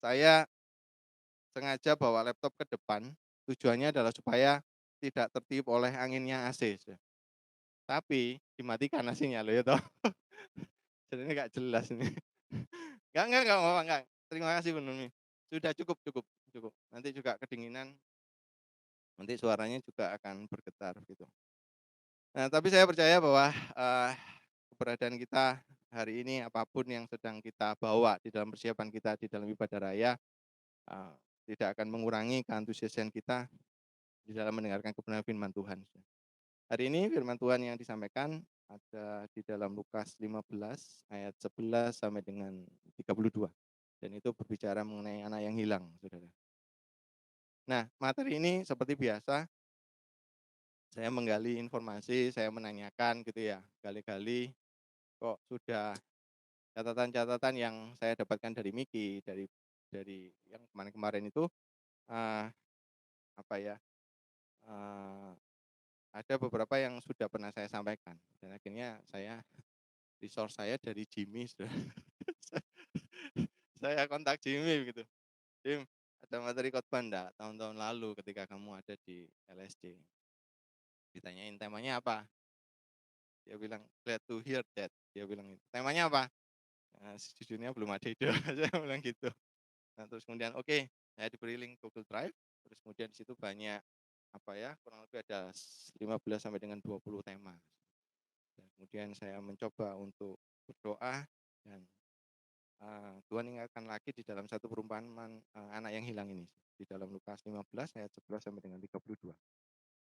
saya sengaja bawa laptop ke depan, tujuannya adalah supaya tidak tertiup oleh anginnya AC, Saudara. Tapi dimatikan AC-nya loh ya toh. Jadinya nggak jelas ini. Nggak apa-apa, nggak. Terima kasih Bu Nurmi. Sudah cukup cukup cukup. Nanti juga kedinginan, nanti suaranya juga akan bergetar gitu. Nah, tapi saya percaya bahwa, keberadaan kita hari ini, apapun yang sedang kita bawa di dalam persiapan kita di dalam ibadah raya, eee, tidak akan mengurangi keantusiasan kita di dalam mendengarkan kebenaran firman Tuhan. Hari ini firman Tuhan yang disampaikan ada di dalam Lukas 15 ayat 11 sampai dengan 32, dan itu berbicara mengenai anak yang hilang, Saudara. Nah, materi ini seperti biasa, saya menggali informasi, saya menanyakan gitu ya, gali-gali kok sudah catatan-catatan yang saya dapatkan dari Miki, dari yang kemarin-kemarin itu, eee, apa ya, eee, ada beberapa yang sudah pernah saya sampaikan dan akhirnya resource saya dari Jimmy, Saudara. Saya kontak Jimmy gitu, "Jim, ada materi khotbah enggak tahun-tahun lalu ketika kamu ada di LSD?" Ditanyain, "Temanya apa?" Dia bilang, "Glad to hear that." Dia bilang gitu. "Temanya apa?" Sejujurnya belum ada ide, saya bilang gitu. Nah, terus kemudian oke, saya diberi link Google Drive, terus kemudian di situ banyak, apa ya, kurang lebih ada 15 sampai dengan 20 tema. Dan kemudian saya mencoba untuk berdoa dan, Tuhan ingatkan lagi di dalam satu perumpamaan, anak yang hilang ini, di dalam Lukas 15 ayat 11 sampai dengan 32.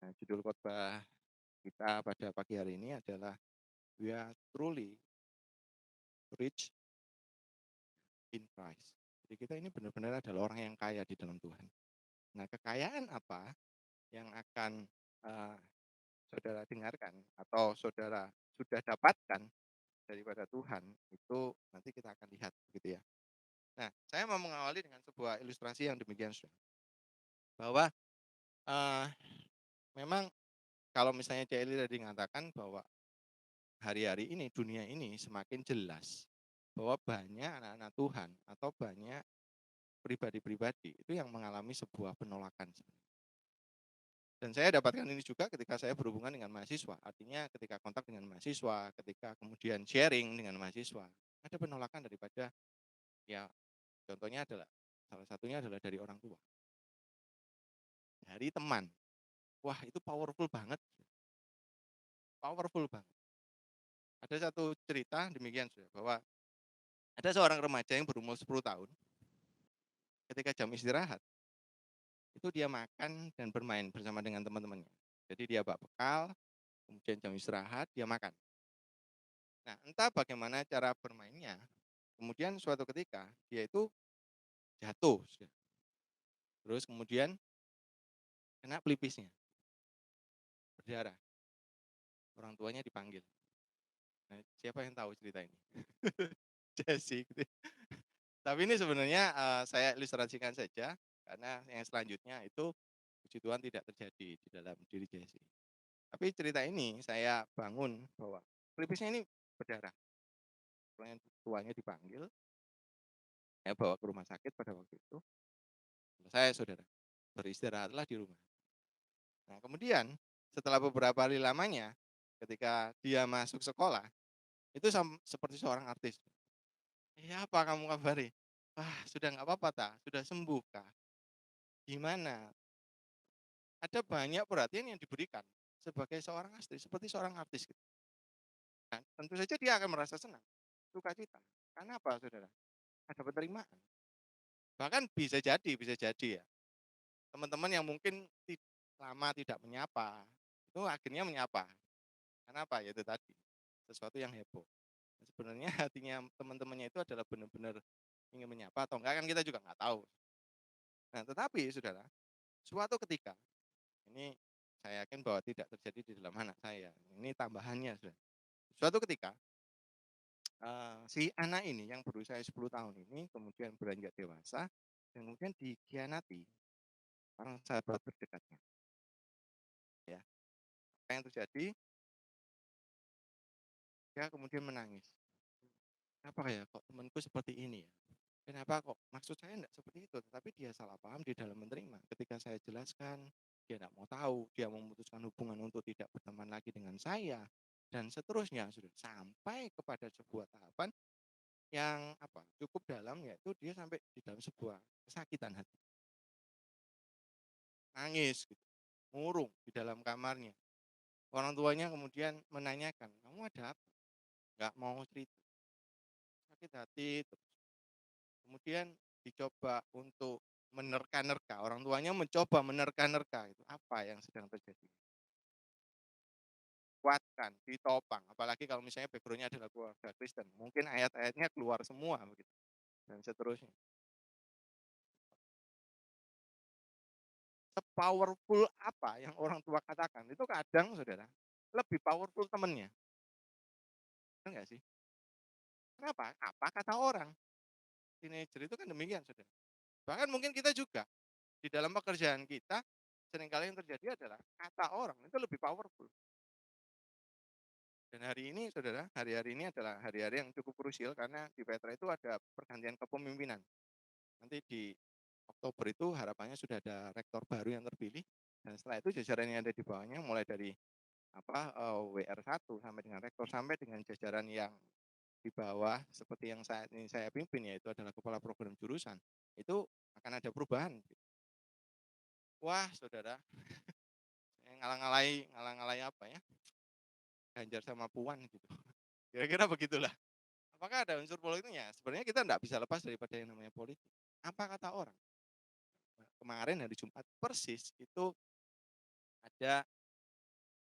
Nah, judul khotbah kita pada pagi hari ini adalah "We are truly rich in Christ." Jadi kita ini benar-benar adalah orang yang kaya di dalam Tuhan. Nah, kekayaan apa yang akan, eee, saudara dengarkan atau saudara sudah dapatkan daripada Tuhan, itu nanti kita akan lihat gitu ya. Nah, saya mau mengawali dengan sebuah ilustrasi yang demikian, Saudara, bahwa, eee, memang kalau misalnya Celi tadi mengatakan bahwa hari-hari ini, dunia ini semakin jelas bahwa banyak anak-anak Tuhan atau banyak pribadi-pribadi itu yang mengalami sebuah penolakan. Dan saya dapatkan ini juga ketika saya berhubungan dengan mahasiswa. Artinya ketika kontak dengan mahasiswa, ketika kemudian sharing dengan mahasiswa, ada penolakan daripada, ya contohnya adalah, salah satunya adalah dari orang tua, dari teman. Wah, itu powerful banget. Ada satu cerita demikian, Saudara, bahwa ada seorang remaja yang berumur 10 tahun, ketika jam istirahat, itu dia makan dan bermain bersama dengan teman-temannya. Jadi dia bawa bekal, kemudian jam istirahat dia makan. Nah, entah bagaimana cara bermainnya, kemudian suatu ketika dia itu jatuh, terus kemudian kena pelipisnya, berdarah, orang tuanya dipanggil. Nah, siapa yang tahu cerita ini? Jesse gitu. Tapi ini sebenarnya, saya ilustrasikan saja, karena yang selanjutnya itu puji Tuhan tidak terjadi di dalam diri Jesse. Tapi cerita ini saya bangun bahwa pelipisnya ini berdarah, orang tuanya dipanggil, saya bawa ke rumah sakit pada waktu itu, selesai saudara, beristirahatlah di rumah. Nah, kemudian setelah beberapa hari lamanya, ketika dia masuk sekolah, itu seperti seorang artis. "Iya, apa kamu kabari?" "Wah, sudah nggak apa-apa ta? Sudah sembuh kah? Gimana?" Ada banyak perhatian yang diberikan sebagai seorang istri, seperti seorang artis gitu. Nah, tentu saja dia akan merasa senang, sukacita. Karena apa, saudara? Ada penerimaan. Bahkan bisa jadi ya, teman-teman yang mungkin lama tidak menyapa, itu akhirnya menyapa. Kenapa? Ya itu tadi, sesuatu yang heboh. Dan sebenarnya hatinya teman-temannya itu adalah benar-benar ingin menyapa atau enggak kan kita juga nggak tahu. Nah, tetapi saudara, suatu ketika, ini saya yakin bahwa tidak terjadi di dalam anak saya. Ini tambahannya, saudara. Suatu ketika, si anak ini yang berusia 10 tahun ini kemudian beranjak dewasa dan kemudian dikhianati orang sahabat terdekatnya, ya. Apa yang terjadi? Dia kemudian menangis. "Kenapa ya kok temanku seperti ini ya?" Kenapa kok? Maksud saya enggak seperti itu, tetapi dia salah paham di dalam menerima. Ketika saya jelaskan, dia enggak mau tahu, dia memutuskan hubungan untuk tidak berteman lagi dengan saya, dan seterusnya, sudah sampai kepada sebuah tahapan yang apa, cukup dalam, yaitu dia sampai di dalam sebuah kesakitan hati. Nangis gitu, murung di dalam kamarnya. Orang tuanya kemudian menanyakan, "Kamu ada apa?" Nggak mau cerita, sakit hati terus. Kemudian dicoba untuk menerka-nerka, orang tuanya mencoba menerka-nerka, itu apa yang sedang terjadi. Kuatkan, ditopang, apalagi kalau misalnya background-nya adalah keluarga Kristen, mungkin ayat-ayatnya keluar semua begitu, dan seterusnya. Sepowerful apa yang orang tua katakan, itu kadang Saudara, lebih powerful temennya, bener nggak sih? Kenapa? Apa kata orang? Teenager itu kan demikian Saudara. Bahkan mungkin kita juga, di dalam pekerjaan kita, seringkali yang terjadi adalah kata orang itu lebih powerful. Dan hari ini Saudara, hari-hari ini adalah hari-hari yang cukup krusial karena di Petra itu ada pergantian kepemimpinan. Nanti di Oktober itu harapannya sudah ada rektor baru yang terpilih, dan setelah itu jajaran yang ada di bawahnya mulai dari WR1 sampai dengan rektor, sampai dengan jajaran yang di bawah seperti yang saat ini saya pimpin, yaitu adalah kepala program jurusan, itu akan ada perubahan. Wah Saudara, saya ngalang-ngalai apa ya, Ganjar sama Puan gitu. Kira-kira begitulah. Apakah ada unsur politiknya? Sebenarnya kita tidak bisa lepas daripada yang namanya politik. Apa kata orang? Kemarin hari Jumat persis itu ada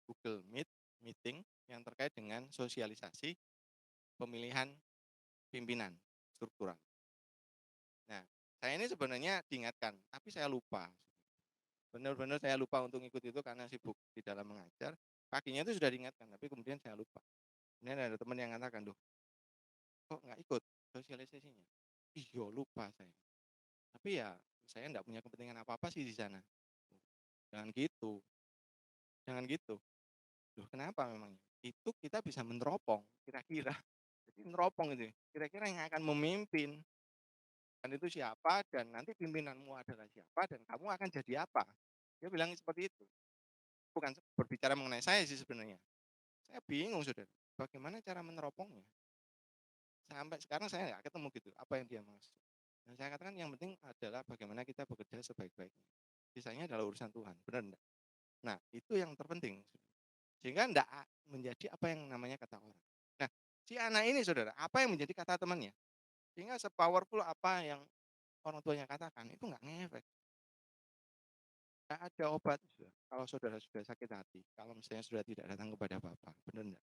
Google Meet meeting yang terkait dengan sosialisasi pemilihan pimpinan struktural. Nah, saya ini sebenarnya diingatkan, tapi saya lupa. Benar-benar saya lupa untuk ikut itu karena sibuk di dalam mengajar. Paginya itu sudah diingatkan, tapi kemudian saya lupa. Kemudian ada teman yang mengatakan, "Duh, kok nggak ikut sosialisasinya?" Iya, lupa saya. Tapi ya, saya nggak punya kepentingan apa-apa sih di sana. Jangan gitu, jangan gitu. Loh kenapa memangnya? Itu kita bisa meneropong, kira-kira. Jadi meneropong itu, kira-kira yang akan memimpin, dan itu siapa, dan nanti pimpinanmu adalah siapa, dan kamu akan jadi apa. Dia bilang seperti itu. Bukan berbicara mengenai saya sih sebenarnya. Saya bingung Saudara, bagaimana cara meneropongnya. Sampai sekarang saya nggak ketemu gitu, apa yang dia maksud. Dan saya katakan yang penting adalah bagaimana kita bekerja sebaik-baiknya. Sisanya adalah urusan Tuhan, benar enggak? Nah, itu yang terpenting. Sehingga enggak menjadi apa yang namanya kata orang. Nah, si anak ini Saudara, apa yang menjadi kata temannya? Sehingga sepowerful apa yang orang tuanya katakan, itu enggak ngefek. Enggak ada obat kalau Saudara sudah sakit hati, kalau misalnya sudah tidak datang kepada Bapak, benar enggak?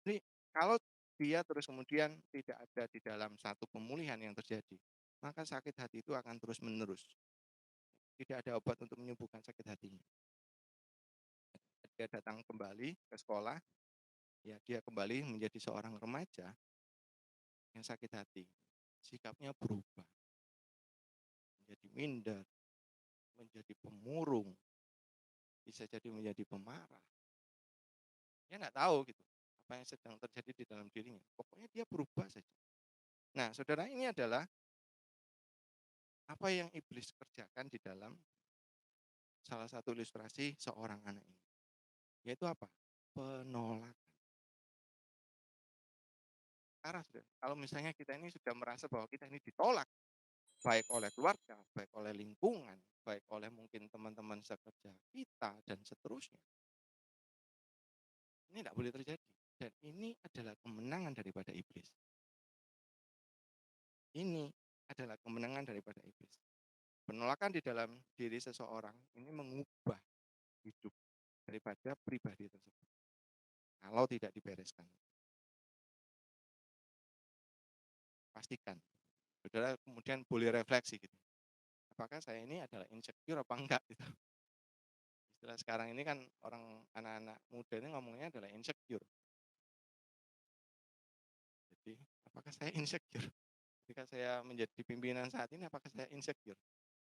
Jadi, kalau dia terus kemudian tidak ada di dalam satu pemulihan yang terjadi, maka sakit hati itu akan terus-menerus. Tidak ada obat untuk menyembuhkan sakit hatinya. Dia datang kembali ke sekolah, ya dia kembali menjadi seorang remaja yang sakit hati. Sikapnya berubah, menjadi minder, menjadi pemurung, bisa jadi menjadi pemarah. Dia nggak tahu gitu, apa yang sedang terjadi di dalam dirinya. Pokoknya dia berubah saja. Nah, Saudara, ini adalah apa yang iblis kerjakan di dalam salah satu ilustrasi seorang anak ini. Yaitu apa? Penolakan. Arah sudah. Kalau misalnya kita ini sudah merasa bahwa kita ini ditolak, baik oleh keluarga, baik oleh lingkungan, baik oleh mungkin teman-teman sekerja kita, dan seterusnya. Ini tidak boleh terjadi. Dan ini adalah kemenangan daripada iblis. Ini adalah kemenangan daripada iblis. Penolakan di dalam diri seseorang ini mengubah hidup daripada pribadi tersebut. Kalau tidak dibereskan, pastikan. Saudara kemudian boleh refleksi gitu. Apakah saya ini adalah insecure apa enggak gitu. Istilah sekarang ini kan orang anak-anak muda ini ngomongnya adalah insecure. Jadi apakah saya insecure? Ketika saya menjadi pimpinan saat ini apakah saya insecure?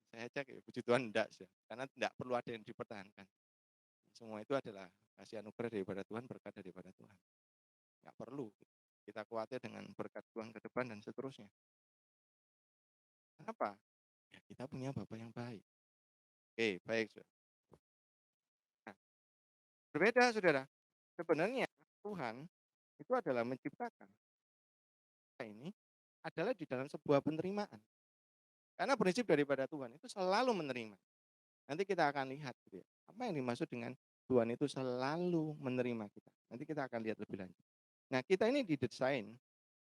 Saya cek ya, puji Tuhan enggak sih. Karena enggak perlu ada yang dipertahankan. Semua itu adalah kasih anugerah daripada Tuhan, berkat daripada Tuhan. Enggak perlu kita khawatir dengan berkat Tuhan ke depan dan seterusnya. Kenapa? Ya kita punya Bapa yang baik. Oke, baik, Saudara. Nah, berbeda, Saudara. Sebenarnya Tuhan itu adalah menciptakan kita ini adalah di dalam sebuah penerimaan. Karena prinsip daripada Tuhan itu selalu menerima. Nanti kita akan lihat gitu ya. Apa yang dimaksud dengan Tuhan itu selalu menerima kita. Nanti kita akan lihat lebih lanjut. Nah, kita ini didesain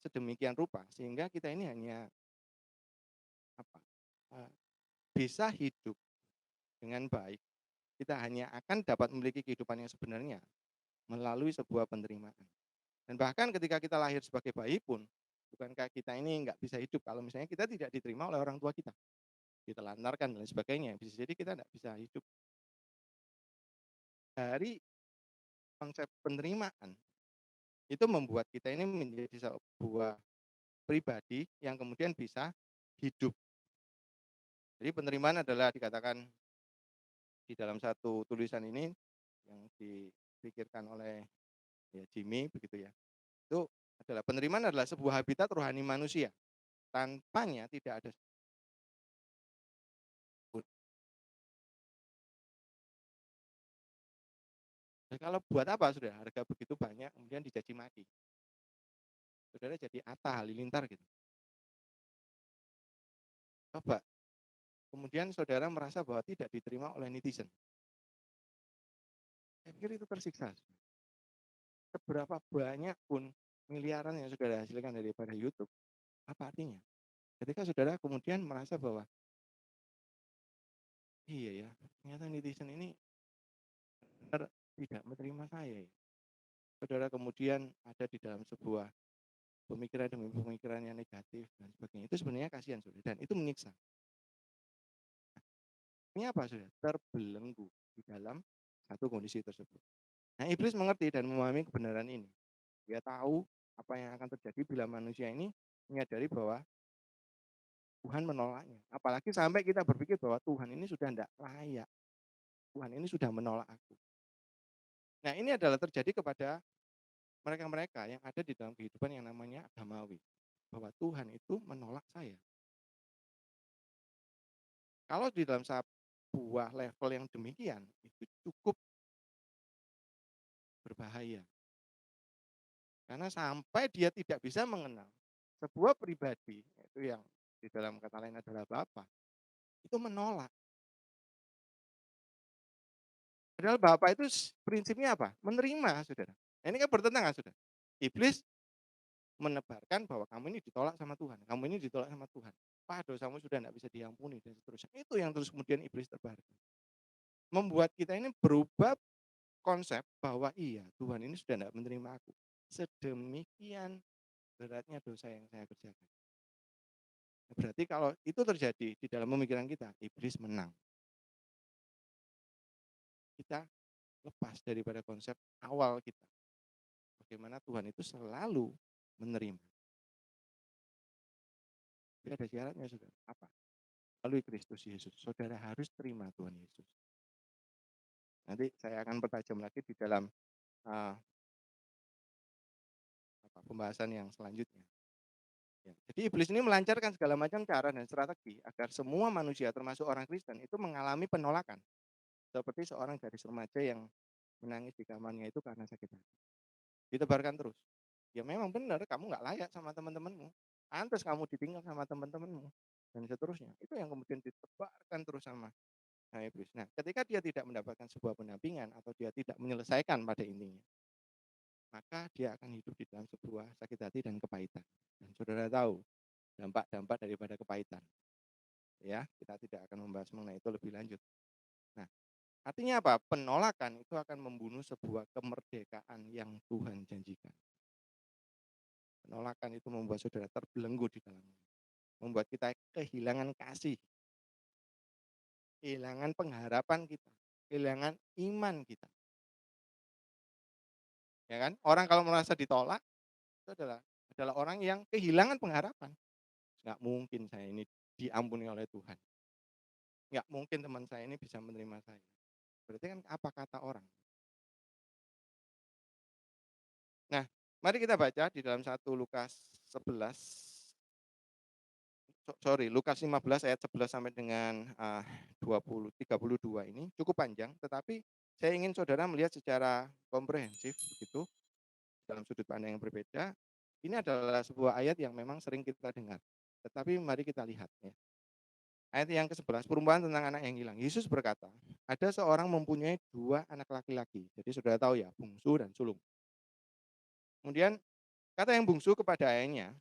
sedemikian rupa sehingga kita ini hanya apa? eh, Bisa hidup dengan baik. Kita hanya akan dapat memiliki kehidupan yang sebenarnya melalui sebuah penerimaan. Dan bahkan ketika kita lahir sebagai bayi pun, bukankah kita ini nggak bisa hidup kalau misalnya kita tidak diterima oleh orang tua kita, ditelantarkan dan sebagainya. Bisa jadi kita tidak bisa hidup. Dari konsep penerimaan itu membuat kita ini menjadi sebuah pribadi yang kemudian bisa hidup. Jadi penerimaan adalah dikatakan di dalam satu tulisan ini yang dipikirkan oleh ya, Jimmy begitu ya. Itu adalah penerimaan adalah sebuah habitat rohani manusia. Tanpanya tidak ada. Dan kalau buat apa sudah harga begitu banyak kemudian dicaci maki. Saudara jadi Atta Halilintar gitu. Coba kemudian saudara merasa bahwa tidak diterima oleh netizen. Saya pikir itu tersiksa. Seberapa banyak pun miliaran yang saudara hasilkan daripada YouTube, apa artinya? Ketika saudara kemudian merasa bahwa iya ya, ternyata netizen ini benar tidak menerima saya. Ya. Saudara kemudian ada di dalam sebuah pemikiran demi pemikiran yang negatif dan sebagainya. Itu sebenarnya kasihan saudara dan itu menyiksa. Ini apa saudara? Terbelenggu di dalam satu kondisi tersebut. Nah, iblis mengerti dan memahami kebenaran ini. Dia tahu apa yang akan terjadi bila manusia ini menyadari bahwa Tuhan menolaknya. Apalagi sampai kita berpikir bahwa Tuhan ini sudah tidak layak. Tuhan ini sudah menolak aku. Nah, ini adalah terjadi kepada mereka-mereka yang ada di dalam kehidupan yang namanya agamawi. Bahwa Tuhan itu menolak saya. Kalau di dalam sebuah level yang demikian, itu cukup berbahaya. Karena sampai dia tidak bisa mengenal sebuah pribadi, itu yang di dalam kata lain adalah Bapa, itu menolak. Padahal Bapak itu prinsipnya apa? Menerima, saudara. Nah, ini kan bertentangan, saudara. Iblis menebarkan bahwa kamu ini ditolak sama Tuhan, kamu ini ditolak sama Tuhan. Pak, dosamu sudah tidak bisa diampuni, dan seterusnya. Itu yang terus kemudian iblis tebarkan. Membuat kita ini berubah konsep bahwa iya, Tuhan ini sudah tidak menerima aku. Sedemikian beratnya dosa yang saya kerjakan. Berarti kalau itu terjadi di dalam pemikiran kita, iblis menang. Kita lepas daripada konsep awal kita. Bagaimana Tuhan itu selalu menerima. Tapi ada syaratnya, saudara. Apa? Melalui Kristus Yesus. Saudara harus terima Tuhan Yesus. Nanti saya akan pertajam lagi di dalam uh, pembahasan yang selanjutnya. Ya. Jadi iblis ini melancarkan segala macam cara dan strategi agar semua manusia termasuk orang Kristen itu mengalami penolakan. Seperti seorang gadis remaja yang menangis di kamarnya itu karena sakit hati. Ditebarkan terus. Ya memang benar kamu nggak layak sama teman-temanmu. Pantas kamu ditinggal sama teman-temanmu dan seterusnya. Itu yang kemudian ditebarkan terus sama iblis. Nah, ketika dia tidak mendapatkan sebuah pendampingan atau dia tidak menyelesaikan pada intinya, maka dia akan hidup di dalam sebuah sakit hati dan kepahitan. Dan saudara tahu dampak-dampak daripada kepahitan. Ya, kita tidak akan membahas mengenai itu lebih lanjut. Nah, artinya apa? Penolakan itu akan membunuh sebuah kemerdekaan yang Tuhan janjikan. Penolakan itu membuat saudara terbelenggu di dalamnya. Membuat kita kehilangan kasih, kehilangan pengharapan kita, kehilangan iman kita. Ya kan? Orang kalau merasa ditolak itu adalah orang yang kehilangan pengharapan. Nggak mungkin saya ini diampuni oleh Tuhan. Nggak mungkin teman saya ini bisa menerima saya. Berarti kan apa kata orang? Nah, mari kita baca di dalam 1 Lukas 11 sorry, Lukas 15 ayat 11 sampai dengan, 32 ini cukup panjang, tetapi saya ingin saudara melihat secara komprehensif begitu, dalam sudut pandang yang berbeda. Ini adalah sebuah ayat yang memang sering kita dengar, tetapi mari kita lihat ya. Ayat yang ke-11, perumpamaan tentang anak yang hilang. Yesus berkata, ada seorang mempunyai 2 anak laki-laki. Jadi saudara tahu ya, bungsu dan sulung. Kemudian kata yang bungsu kepada ayahnya,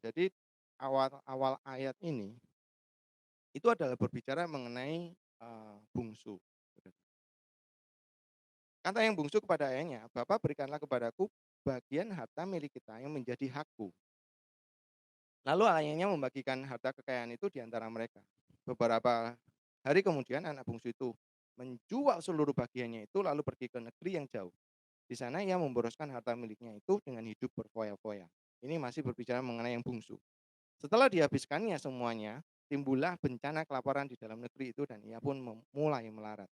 jadi awal-awal ayat ini, itu adalah berbicara mengenai, bungsu. Kata yang bungsu kepada ayahnya, "Bapa berikanlah kepadaku bagian harta milik kita yang menjadi hakku." Lalu ayahnya membagikan harta kekayaan itu di antara mereka. Beberapa hari kemudian anak bungsu itu menjual seluruh bagiannya itu lalu pergi ke negeri yang jauh. Di sana ia memboroskan harta miliknya itu dengan hidup berfoya-foya. Ini masih berbicara mengenai yang bungsu. Setelah dihabiskannya semuanya, timbullah bencana kelaparan di dalam negeri itu dan ia pun mulai melarat.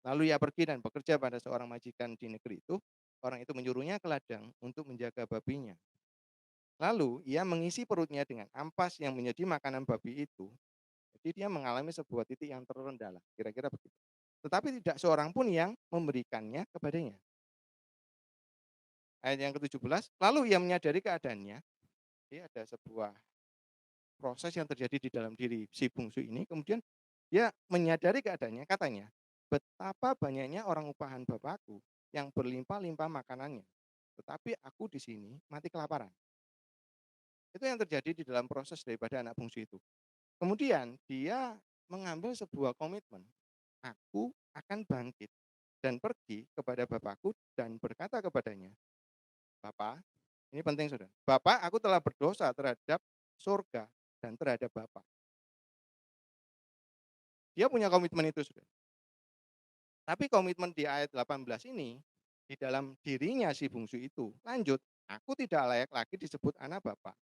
Lalu ia pergi dan bekerja pada seorang majikan di negeri itu. Orang itu menyuruhnya ke ladang untuk menjaga babinya. Lalu ia mengisi perutnya dengan ampas yang menjadi makanan babi itu. Jadi dia mengalami sebuah titik yang terendah lah, kira-kira begitu. Tetapi tidak seorang pun yang memberikannya kepadanya. Ayat yang ke-17, lalu ia menyadari keadaannya. Jadi ada sebuah proses yang terjadi di dalam diri si bungsu ini, kemudian dia menyadari keadaannya, katanya, betapa banyaknya orang upahan bapakku yang berlimpah-limpah makanannya, tetapi aku di sini mati kelaparan. Itu yang terjadi di dalam proses daripada anak bungsu itu. Kemudian dia mengambil sebuah komitmen, aku akan bangkit dan pergi kepada bapakku dan berkata kepadanya, Bapak, ini penting saudara, Bapak aku telah berdosa terhadap surga dan terhadap Bapak. Dia punya komitmen itu saudara. Tapi komitmen di ayat 18 ini, di dalam dirinya si bungsu itu, lanjut, aku tidak layak lagi disebut anak Bapak.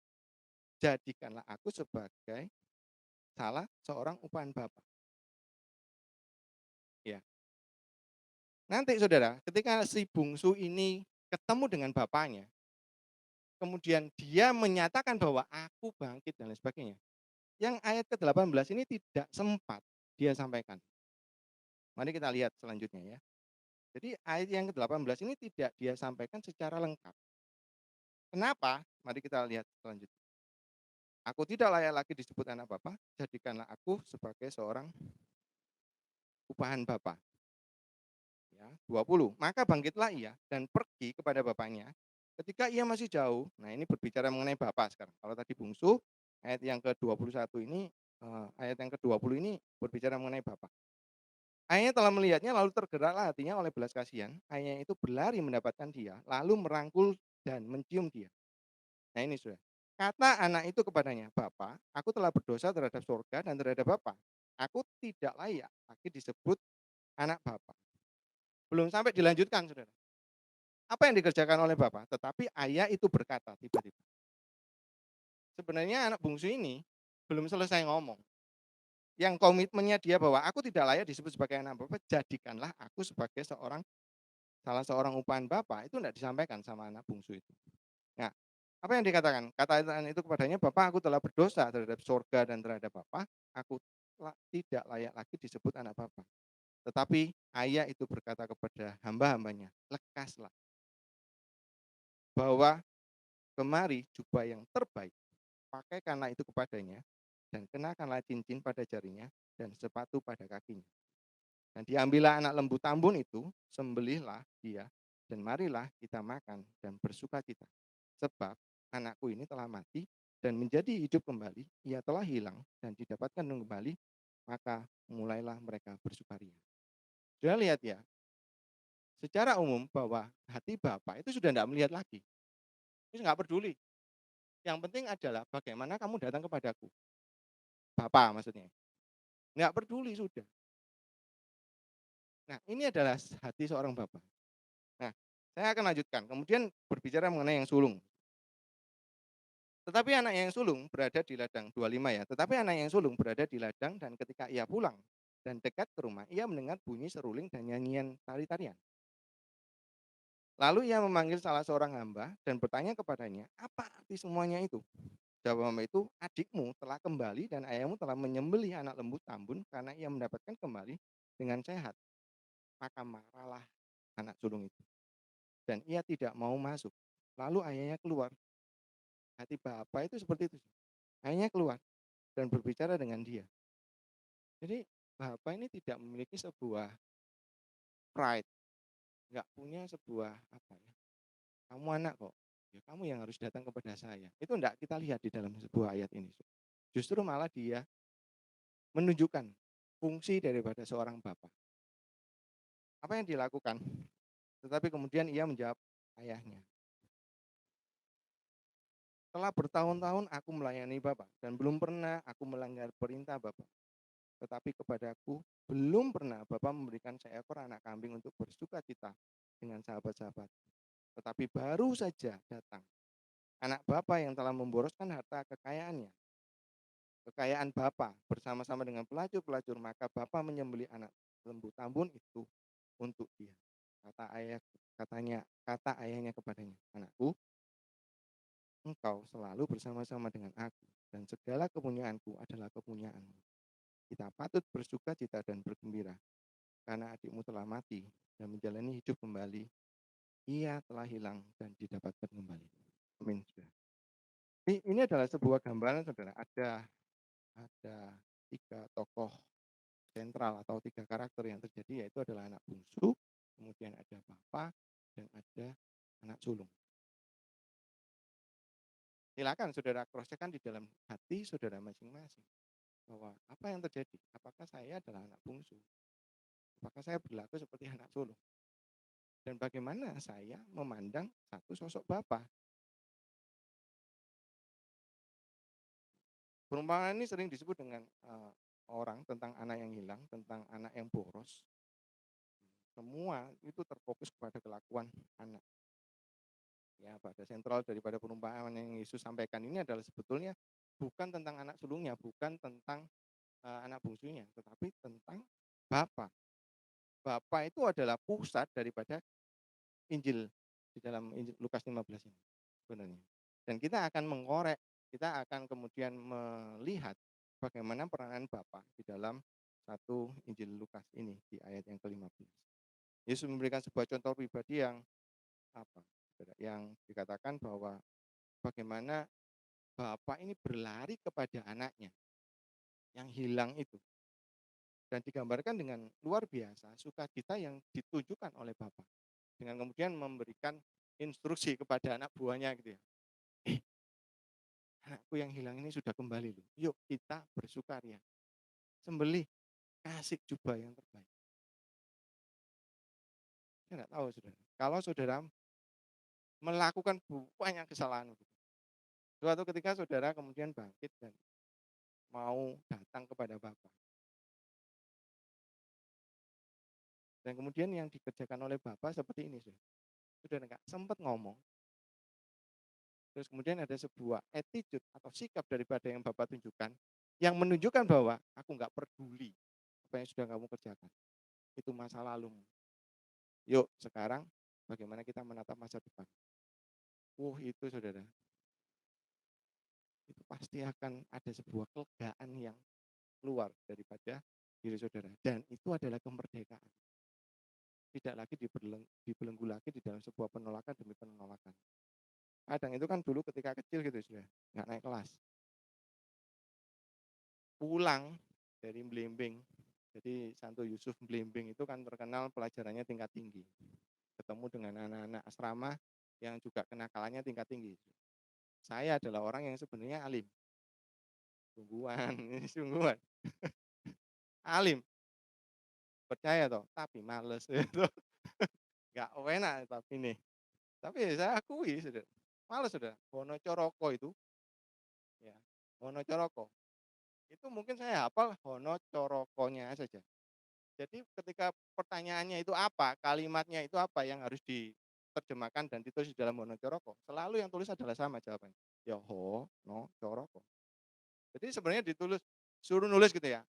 Jadikanlah aku sebagai salah seorang upahan Bapak. Ya. Nanti saudara, ketika si bungsu ini ketemu dengan bapaknya, kemudian dia menyatakan bahwa aku bangkit dan lain sebagainya. Yang ayat ke-18 ini tidak sempat dia sampaikan. Mari kita lihat selanjutnya ya. Jadi ayat yang ke-18 ini tidak dia sampaikan secara lengkap. Kenapa? Mari kita lihat selanjutnya. Aku tidak layak lagi disebut anak Bapa, jadikanlah aku sebagai seorang upahan Bapa. Ya, 20. Maka bangkitlah ia dan pergi kepada bapaknya. Ketika ia masih jauh, nah ini berbicara mengenai Bapa sekarang. Kalau tadi bungsu, ayat yang ke-21 ini, ayat yang ke-20 ini berbicara mengenai Bapa. Ayahnya telah melihatnya lalu tergeraklah hatinya oleh belas kasihan. Ayahnya itu berlari mendapatkan dia, lalu merangkul dan mencium dia. Nah ini sudah. Kata anak itu kepadanya, Bapak, aku telah berdosa terhadap surga dan terhadap Bapak. Aku tidak layak lagi disebut anak Bapak. Belum sampai dilanjutkan, saudara. Apa yang dikerjakan oleh Bapak? Tetapi ayah itu berkata tiba-tiba. Sebenarnya anak bungsu ini belum selesai ngomong. Yang komitmennya dia bahwa aku tidak layak disebut sebagai anak Bapak, jadikanlah aku sebagai salah seorang upahan Bapak, itu tidak disampaikan sama anak bungsu itu. Nah, apa yang dikatakan? Kata itu kepadanya, Bapak aku telah berdosa terhadap surga dan terhadap Bapak, aku tidak layak lagi disebut anak Bapak. Tetapi ayah itu berkata kepada hamba-hambanya, lekaslah bahwa kemari jubah yang terbaik, pakaikanlah itu kepadanya, dan kenakanlah cincin pada jarinya, dan sepatu pada kakinya. Dan diambillah anak lembu tambun itu, sembelihlah dia, dan marilah kita makan dan bersuka cita. Sebab anakku ini telah mati dan menjadi hidup kembali, ia telah hilang dan didapatkan kembali, maka mulailah mereka bersukaria. Sudah lihat ya, secara umum bahwa hati Bapak itu sudah tidak melihat lagi. Itu nggak peduli. Yang penting adalah bagaimana kamu datang kepadaku. Bapak maksudnya. Nggak peduli sudah. Nah ini adalah hati seorang Bapak. Nah saya akan lanjutkan. Kemudian berbicara mengenai yang sulung. Tetapi anak yang sulung berada di ladang, 25 ya, tetapi anak yang sulung berada di ladang dan ketika ia pulang dan dekat ke rumah, ia mendengar bunyi seruling dan nyanyian tari-tarian. Lalu ia memanggil salah seorang hamba dan bertanya kepadanya, apa arti semuanya itu? Jawab mama itu, "Adikmu telah kembali dan ayahmu telah menyembelih anak lembu tambun karena ia mendapatkan kembali dengan sehat." Maka marahlah anak sulung itu dan ia tidak mau masuk. Lalu ayahnya keluar. Hati bapak itu seperti itu. Ayahnya keluar dan berbicara dengan dia. Jadi bapak ini tidak memiliki sebuah pride, nggak punya sebuah apa ya, kamu anak kok, ya kamu yang harus datang kepada saya. Itu enggak kita lihat di dalam sebuah ayat ini. Justru malah dia menunjukkan fungsi daripada seorang bapak. Apa yang dilakukan? Tetapi kemudian ia menjawab ayahnya, "Telah bertahun-tahun aku melayani Bapak dan belum pernah aku melanggar perintah Bapak. Tetapi kepadaku belum pernah Bapak memberikan seekor anak kambing untuk bersuka cita dengan sahabat-sahabat. Tetapi baru saja datang anak Bapak yang telah memboroskan harta kekayaan Bapak bersama-sama dengan pelacur-pelacur, maka Bapak menyembelih anak lembu tambun itu untuk dia." Kata ayahnya kepadanya, "Anakku, engkau selalu bersama-sama dengan aku dan segala kepunyaanku adalah kepunyaanmu. Kita patut bersuka cita dan bergembira karena adikmu telah mati dan menjalani hidup kembali. Ia telah hilang dan didapatkan kembali." Amin. Ini adalah sebuah gambaran, saudara. Ada tiga tokoh sentral atau tiga karakter yang terjadi, yaitu adalah anak bungsu, kemudian ada bapak, dan ada anak sulung. Silakan saudara cross check di dalam hati saudara masing-masing bahwa apa yang terjadi? Apakah saya adalah anak bungsu? Apakah saya berlaku seperti anak sulung? Dan bagaimana saya memandang satu sosok bapak? Perumpamaan ini sering disebut dengan orang tentang anak yang hilang, tentang anak yang boros. Semua itu terfokus kepada kelakuan anak. Ya, pada sentral daripada perumpamaan yang Yesus sampaikan ini adalah sebetulnya bukan tentang anak sulungnya, bukan tentang anak bungsunya, tetapi tentang bapak. Bapak itu adalah pusat daripada Injil di dalam Injil Lukas 15 ini sebenarnya. Dan kita akan mengkorek, kita akan kemudian melihat bagaimana peranan Bapa di dalam satu Injil Lukas ini di ayat yang ke-15. Yesus memberikan sebuah contoh pribadi yang apa? Yang dikatakan bahwa bagaimana Bapak ini berlari kepada anaknya yang hilang itu. Dan digambarkan dengan luar biasa sukacita yang ditunjukkan oleh Bapak. Dengan kemudian memberikan instruksi kepada anak buahnya gitu ya. Anakku yang hilang ini sudah kembali loh. Yuk kita bersukaria. Sembelih, kasih jubah yang terbaik. Saya nggak tahu saudara. Kalau saudara melakukan banyak kesalahan, suatu ketika saudara kemudian bangkit dan mau datang kepada Bapak. Dan kemudian yang dikerjakan oleh Bapak seperti ini, saudara nggak sempat ngomong. Terus kemudian ada sebuah attitude atau sikap daripada yang Bapak tunjukkan, yang menunjukkan bahwa aku nggak peduli apa yang sudah kamu kerjakan. Itu masa lalumu. Yuk sekarang bagaimana kita menatap masa depan. Itu saudara, itu pasti akan ada sebuah kelegaan yang keluar daripada diri saudara. Dan itu adalah kemerdekaan. Tidak lagi dibelenggu lagi di dalam sebuah penolakan demi penolakan. Kadang itu kan dulu ketika kecil gitu sudah, nggak naik kelas. Pulang dari Blimbing, jadi Santo Yusuf Blimbing itu kan terkenal pelajarannya tingkat tinggi. Ketemu dengan anak-anak asrama yang juga kenakalannya tingkat tinggi. Saya adalah orang yang sebenarnya alim. Sungguhan, ini sungguhan. Alim, percaya toh, tapi males itu. Gak enak tapi nih. Tapi saya akui sudah, males sudah. Wono Coroko itu, ya, Wono Coroko. Itu mungkin saya hafal Wono Corokonya saja. Jadi ketika pertanyaannya itu apa, kalimatnya itu apa yang harus diterjemahkan dan ditulis di dalam Wono Coroko, selalu yang tulis adalah sama jawabannya. Ya ho, no, coroko. Jadi sebenarnya ditulis, suruh nulis gitu ya.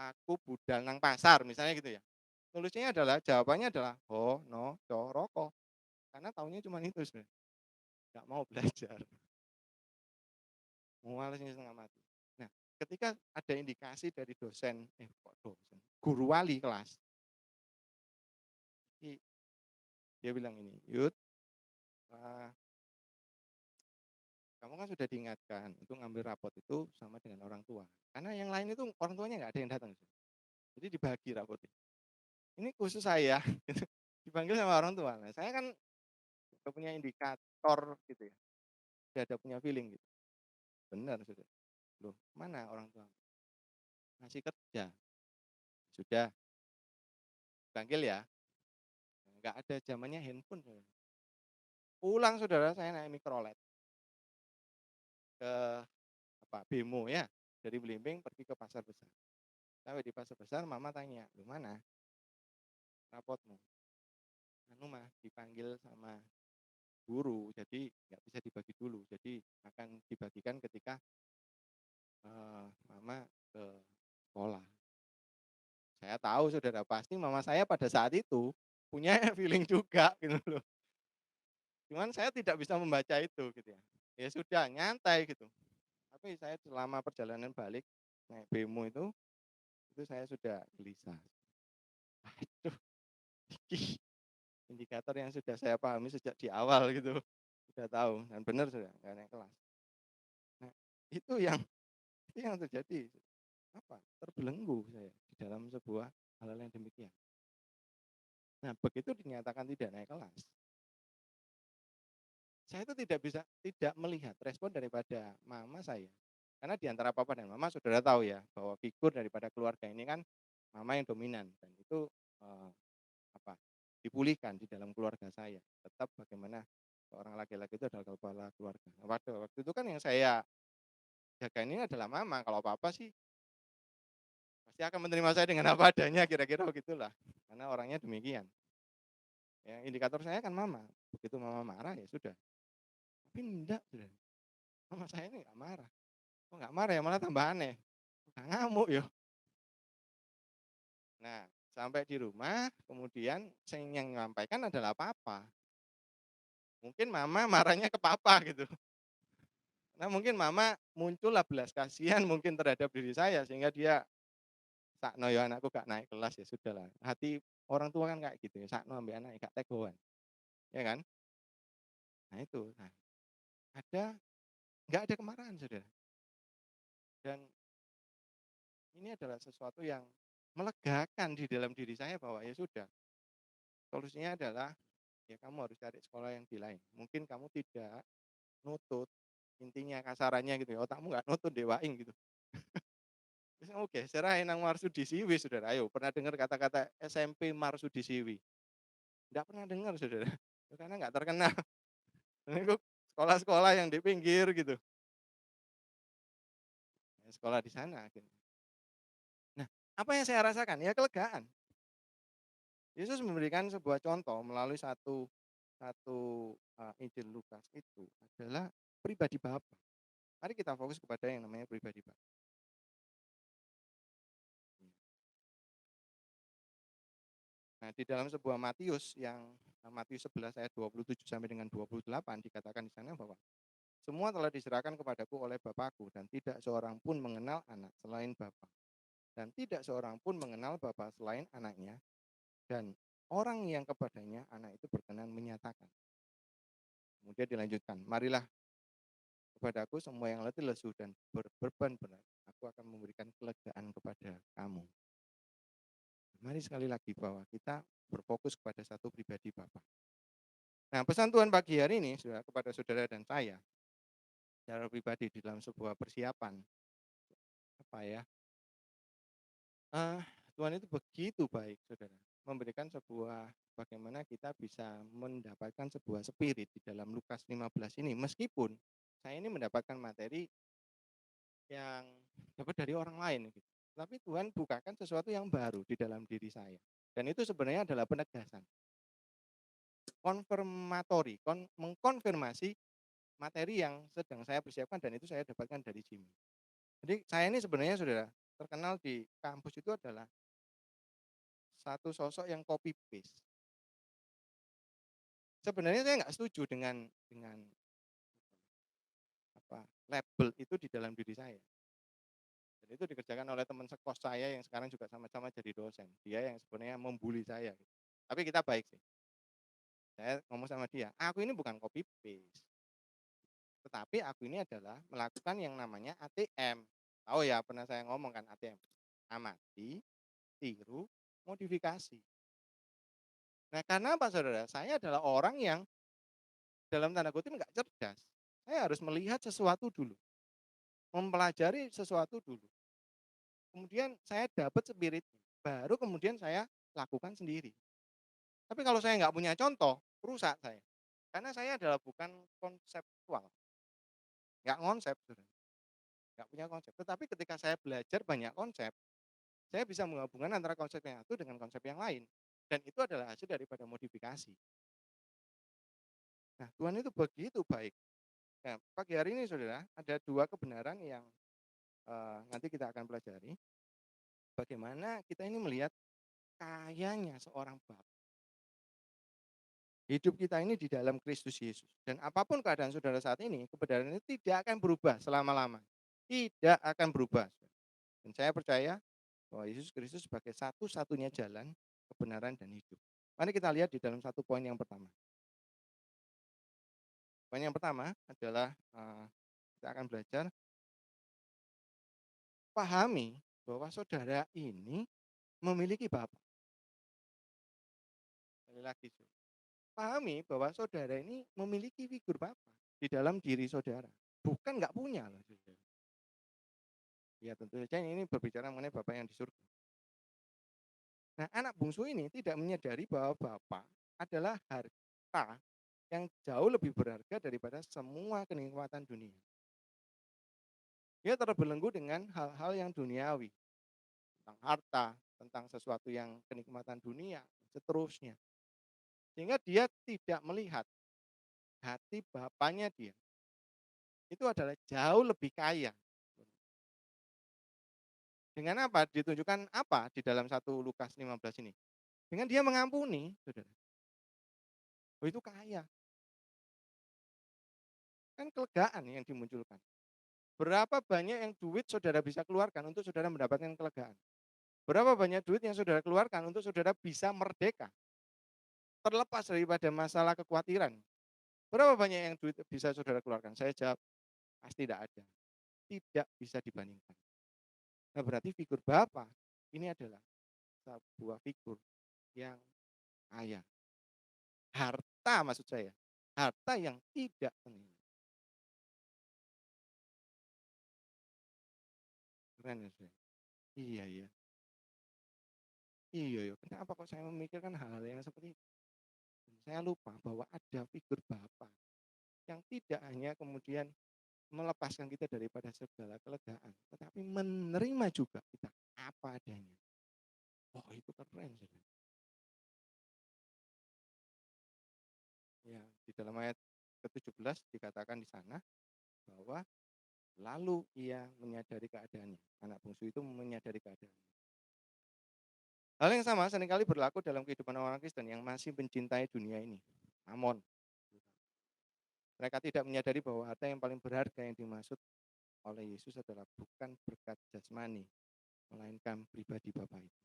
Aku budal nang pasar misalnya gitu ya. Tulisnya adalah jawabannya adalah ho, no, coroko. Karena tahunya cuma itu sebenarnya. Nggak mau belajar. mualnya setengah mati. Nah, ketika ada indikasi dari dosen, kok dosen, guru wali kelas, i dia bilang ini, "Yud, eee, kamu kan sudah diingatkan untuk ngambil rapot itu sama dengan orang tua. Karena yang lain itu orang tuanya nggak ada yang datang. Jadi dibagi rapotnya. Ini khusus saya gitu, dipanggil sama orang tua. Nah, saya kan udah punya indikator gitu ya, udah ada punya feeling gitu. Benar sudah. Loh, mana orang tua? Masih kerja. Sudah, panggil ya. Nggak ada zamannya handphone. Saudara. Pulang saudara saya naik mikrolet ke Bemo ya. Dari Belimbing pergi ke pasar besar. Sampai di pasar besar mama tanya, "Lu mana rapotmu?" Anu mah dipanggil sama guru, jadi nggak bisa dibagi dulu. Jadi akan dibagikan ketika mama ke sekolah. Saya tahu saudara pasti mama saya pada saat itu punya feeling juga gitu loh. Cuman saya tidak bisa membaca itu gitu ya. Ya sudah nyantai gitu. Tapi saya selama perjalanan balik naik bemo itu saya sudah gelisah. Aduh, ini indikator yang sudah saya pahami sejak di awal gitu. Sudah tahu dan benar sudah nggak naik kelas. Nah, itu yang itu yang terjadi terbelenggu saya di dalam sebuah hal yang demikian. Nah, begitu dinyatakan tidak naik kelas, saya itu tidak melihat respon daripada mama saya. Karena di antara papa dan mama saudara tahu ya, bahwa figur daripada keluarga ini kan mama yang dominan dan itu eh, apa dipulihkan di dalam keluarga saya. Tetap bagaimana seorang laki-laki itu adalah kepala keluarga. Nah, waktu itu kan yang saya jaga ini adalah mama. Kalau papa sih pasti akan menerima saya dengan apa adanya, kira-kira begitulah. Karena orangnya demikian. Ya, indikator saya kan mama. Begitu mama marah ya sudah. Tapi enggak, sudah. Mama saya ini enggak marah. Kok enggak marah ya, malah tambah aneh. Enggak ngamuk ya. Nah, sampai di rumah, kemudian yang menyampaikan adalah papa. Mungkin mama marahnya ke papa gitu. Nah, mungkin mama muncullah belas kasihan mungkin terhadap diri saya sehingga dia sakno ya anakku gak naik kelas ya sudahlah. Hati orang tua kan kayak gitu ya, sakno ambil anak gak tegoan. Ya kan? Nah itu. Nah, nggak ada kemarahan saudara. Dan ini adalah sesuatu yang melegakan di dalam diri saya bahwa ya sudah, solusinya adalah ya kamu harus cari sekolah yang di lain. Mungkin kamu tidak nutut, intinya kasarannya gitu ya, otakmu nggak nutut dewaing gitu. Terus kamu geser aja nang Marsudi Siwi, saudara. Ayo, pernah dengar kata-kata SMP Marsudi Siwi? Nggak pernah dengar, saudara. Karena nggak terkenal. Ini sekolah-sekolah yang di pinggir gitu. Ya, sekolah di sana. Gitu. Nah, apa yang saya rasakan? Ya kelegaan. Yesus memberikan sebuah contoh melalui satu satu Injil Lukas itu adalah pribadi Bapa. Mari kita fokus kepada yang namanya pribadi Bapa. Nah, di dalam sebuah Matius yang Matius 11 ayat 27 sampai dengan 28 dikatakan di sana bahwa semua telah diserahkan kepadaku oleh Bapakku dan tidak seorang pun mengenal anak selain Bapa. Dan tidak seorang pun mengenal Bapa selain anaknya dan orang yang kepadanya anak itu berkenan menyatakan. Kemudian dilanjutkan, marilah kepadaku semua yang letih lesu dan berbeban berat, aku akan memberikan kelegaan kepada kamu. Mari sekali lagi bahwa kita berfokus kepada satu pribadi Bapa. Nah, pesan Tuhan pagi hari ini sudah kepada saudara dan saya secara pribadi di dalam sebuah persiapan apa ya? Tuhan itu begitu baik, saudara, memberikan sebuah bagaimana kita bisa mendapatkan sebuah spirit di dalam Lukas 15 ini meskipun saya ini mendapatkan materi yang dapat dari orang lain gitu. Tapi Tuhan bukakan sesuatu yang baru di dalam diri saya. Dan itu sebenarnya adalah penegasan. Konfirmatori, mengkonfirmasi materi yang sedang saya persiapkan dan itu saya dapatkan dari Jimmy. Jadi saya ini sebenarnya saudara terkenal di kampus itu adalah satu sosok yang copy paste. Sebenarnya saya nggak setuju dengan apa label itu di dalam diri saya. Dan itu dikerjakan oleh teman sekos saya yang sekarang juga sama-sama jadi dosen. Dia yang sebenarnya membuli saya gitu. Tapi kita baik sih. Saya ngomong sama dia, "Aku ini bukan copy paste, tetapi aku ini adalah melakukan yang namanya ATM." Tahu ya, pernah saya ngomong kan ATM. Amati, tiru, modifikasi. Nah, karena apa Saudara? Saya adalah orang yang dalam tanda kutip nggak cerdas. Saya harus melihat sesuatu dulu, mempelajari sesuatu dulu. Kemudian saya dapat spiritnya, baru kemudian saya lakukan sendiri. Tapi kalau saya nggak punya contoh, rusak saya. Karena saya adalah bukan konseptual, nggak konsep, Saudara, nggak punya konsep. Tetapi ketika saya belajar banyak konsep, saya bisa menggabungkan antara konsep yang satu dengan konsep yang lain. Dan itu adalah hasil daripada modifikasi. Nah, Tuhan itu begitu baik. Nah, pagi hari ini Saudara, ada dua kebenaran yang nanti kita akan pelajari. Bagaimana kita ini melihat kayanya seorang Bapa. Hidup kita ini di dalam Kristus Yesus. Dan apapun keadaan saudara saat ini, kebenaran itu tidak akan berubah selama-lama. Tidak akan berubah. Dan saya percaya bahwa Yesus Kristus sebagai satu-satunya jalan, kebenaran, dan hidup. Mari kita lihat di dalam satu poin yang pertama. Poin yang pertama adalah kita akan belajar pahami bahwa saudara ini memiliki Bapa. Sekali lagi, pahami bahwa saudara ini memiliki figur Bapa di dalam diri saudara. Bukan nggak punya loh, saudara. Ya tentu saja ini berbicara mengenai Bapa yang di surga. Nah, anak bungsu ini tidak menyadari bahwa Bapa adalah harta yang jauh lebih berharga daripada semua kenikmatan dunia. Dia terbelenggu dengan hal-hal yang duniawi, tentang harta, tentang sesuatu yang kenikmatan dunia, seterusnya. Sehingga dia tidak melihat hati bapaknya dia. Itu adalah jauh lebih kaya. Dengan apa? Ditunjukkan apa di dalam 1 Lukas 15 ini? Dengan dia mengampuni, Saudara. Oh, itu kaya. Kan kelegaan yang dimunculkan. Berapa banyak yang duit saudara bisa keluarkan untuk saudara mendapatkan kelegaan? Berapa banyak duit yang saudara keluarkan untuk saudara bisa merdeka? Terlepas daripada masalah kekhawatiran. Berapa banyak yang duit bisa saudara keluarkan? Saya jawab, pasti tidak ada. Tidak bisa dibandingkan. Nah, berarti figur Bapak ini adalah sebuah figur yang kaya. Harta maksud saya. Harta yang tidak ternilai. Keren ya saya? Iya, iya. Iya, iya. Kenapa kok saya memikirkan hal-hal yang seperti itu? Saya lupa bahwa ada figur Bapa yang tidak hanya kemudian melepaskan kita daripada segala kelegaan, tetapi menerima juga kita apa adanya. Oh, itu keren, Saudara. Ya, di dalam ayat ke-17 dikatakan di sana bahwa lalu ia menyadari keadaannya. Anak bungsu itu menyadari keadaannya. Hal yang sama seringkali berlaku dalam kehidupan orang Kristen yang masih mencintai dunia ini. Amon. Mereka tidak menyadari bahwa harta yang paling berharga yang dimaksud oleh Yesus adalah bukan berkat jasmani, melainkan pribadi Bapa itu.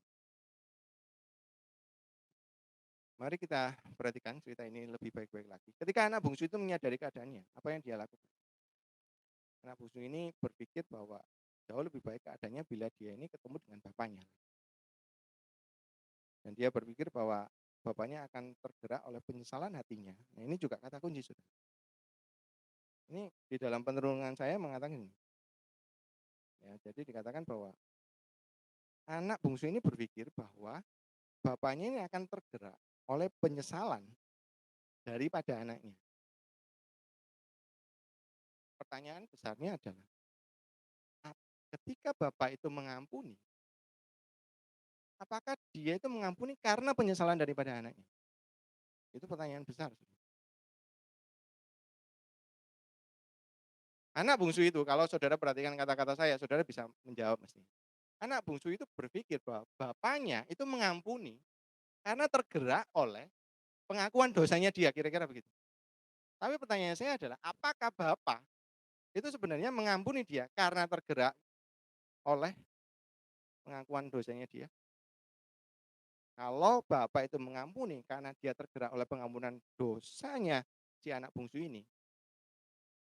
Mari kita perhatikan cerita ini lebih baik-baik lagi. Ketika anak bungsu itu menyadari keadaannya, apa yang dia lakukan? Anak bungsu ini berpikir bahwa jauh lebih baik keadaannya bila dia ini ketemu dengan bapaknya. Dan dia berpikir bahwa bapaknya akan tergerak oleh penyesalan hatinya. Nah, ini juga kata kunci, sudah. Ini di dalam penerungan saya mengatakan ini. Ya, jadi dikatakan bahwa anak bungsu ini berpikir bahwa bapaknya ini akan tergerak oleh penyesalan daripada anaknya. Pertanyaan besarnya adalah, ketika bapak itu mengampuni, apakah dia itu mengampuni karena penyesalan daripada anaknya? Itu pertanyaan besar. Anak bungsu itu, kalau saudara perhatikan kata-kata saya, saudara bisa menjawab mesti. Anak bungsu itu berpikir bahwa bapaknya itu mengampuni karena tergerak oleh pengakuan dosanya dia, kira-kira begitu. Tapi pertanyaan saya adalah, apakah bapak Itu sebenarnya mengampuni dia karena tergerak oleh pengakuan dosanya dia. Kalau Bapak itu mengampuni karena dia tergerak oleh pengampunan dosanya si anak bungsu ini,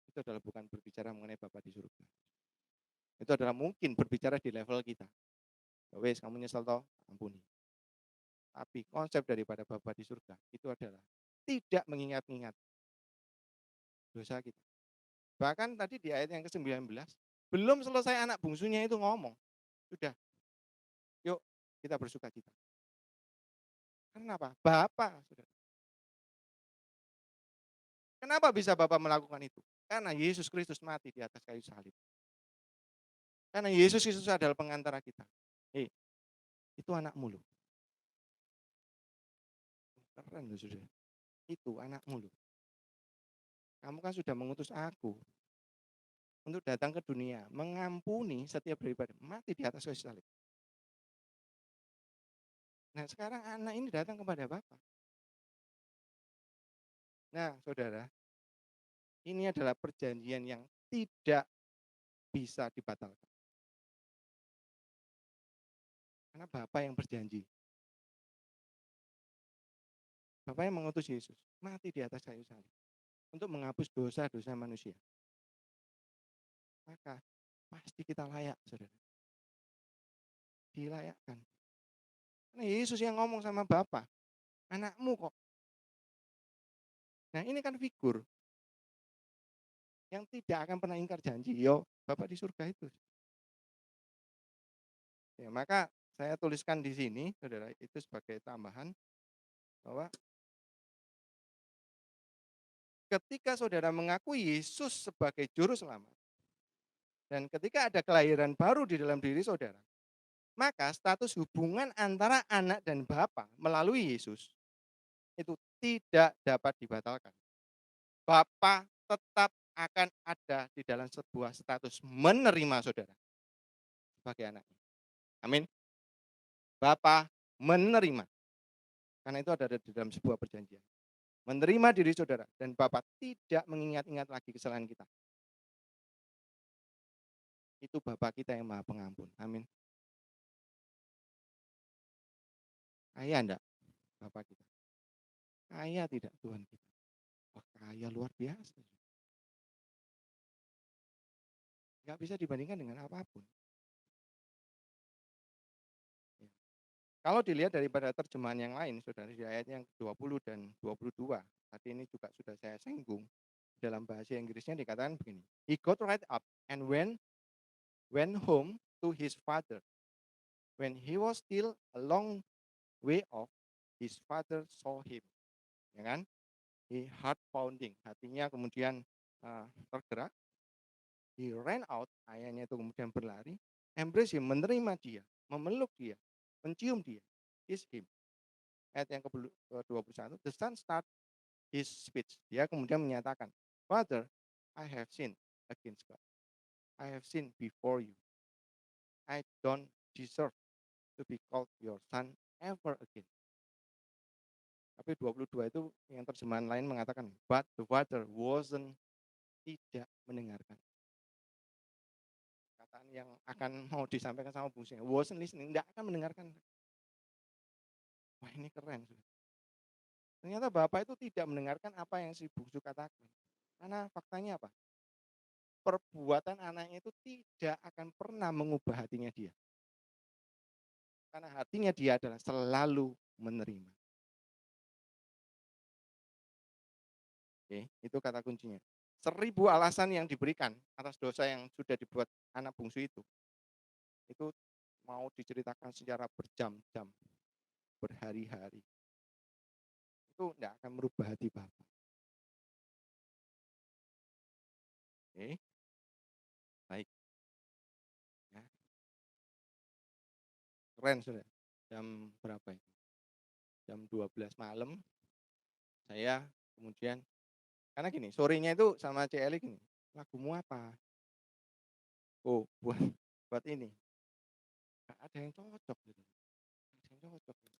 itu adalah bukan berbicara mengenai Bapak di surga. Itu adalah mungkin berbicara di level kita. Ya wes, kamu nyesel toh, ampuni. Tapi konsep daripada Bapa di surga itu adalah tidak mengingat-ingat dosa kita. Bahkan tadi di ayat yang ke-19, belum selesai anak bungsunya itu ngomong, sudah, yuk kita bersuka cita. Kenapa? Bapak, saudara. Kenapa bisa Bapak melakukan itu? Karena Yesus Kristus mati di atas kayu salib. Karena Yesus Kristus adalah pengantara kita. Itu anakmu loh. Keren loh, saudara. Itu anakmu loh. Kamu kan sudah mengutus aku untuk datang ke dunia, mengampuni setiap daripada mati di atas kayu salib. Nah, sekarang anak ini datang kepada Bapak. Nah, saudara, ini adalah perjanjian yang tidak bisa dibatalkan. Karena Bapak yang berjanji. Bapak yang mengutus Yesus mati di atas kayu salib untuk menghapus dosa-dosa manusia. Maka pasti kita layak, saudara. Dilayakkan. Karena Yesus yang ngomong sama Bapak, anakmu kok. Nah, ini kan figur yang tidak akan pernah ingkar janji. Yo, Bapak di surga itu. Ya, maka saya tuliskan di sini, saudara, itu sebagai tambahan bahwa ketika saudara mengakui Yesus sebagai juru selamat, dan ketika ada kelahiran baru di dalam diri saudara, maka status hubungan antara anak dan bapa melalui Yesus itu tidak dapat dibatalkan. Bapa tetap akan ada di dalam sebuah status menerima saudara sebagai anaknya. Amin. Bapa menerima. Karena itu ada di dalam sebuah perjanjian. Menerima diri saudara dan Bapa tidak mengingat-ingat lagi kesalahan kita. Itu Bapa kita yang Maha Pengampun. Amin. Kaya enggak Bapa kita? Kaya tidak Tuhan kita? Wah, kaya luar biasa. Enggak bisa dibandingkan dengan apapun. Ya. Kalau dilihat daripada terjemahan yang lain, saudara, di ayat yang 20 dan 22, tadi ini juga sudah saya singgung, dalam bahasa Inggrisnya dikatakan begini, he got right up and went home to his father. When he was still a long way off, his father saw him. Ya kan? He heart pounding, hatinya kemudian tergerak. He ran out, ayahnya itu kemudian berlari, embrace him, menerima dia, memeluk dia, mencium dia, kiss him. Ayat yang ke-21, the son start his speech. Dia kemudian menyatakan, Father, I have sinned against God. I have sinned before you. I don't deserve to be called your son ever again. Tapi 22 itu yang terjemahan lain mengatakan, but the father wasn't, tidak mendengarkan. Kataan yang akan mau disampaikan sama bungsunya, wasn't listening, tidak akan mendengarkan. Wah, ini keren. Ternyata Bapak itu tidak mendengarkan apa yang si bungsu katakan. Karena faktanya apa? Perbuatan anaknya itu tidak akan pernah mengubah hatinya dia. Karena hatinya dia adalah selalu menerima. Oke, itu kata kuncinya. 1000 alasan yang diberikan atas dosa yang sudah dibuat anak bungsu itu mau diceritakan secara berjam-jam, berhari-hari. Itu tidak akan merubah hati Bapak. Oke, baik. Ya. Keren sudah. Jam berapa itu? Jam 12 malam. Saya kemudian, karena gini, sorenya itu sama Cik Eli gini, lagumu apa? Oh, buat ini. Gak ada yang cocok gitu. Ada yang cocok.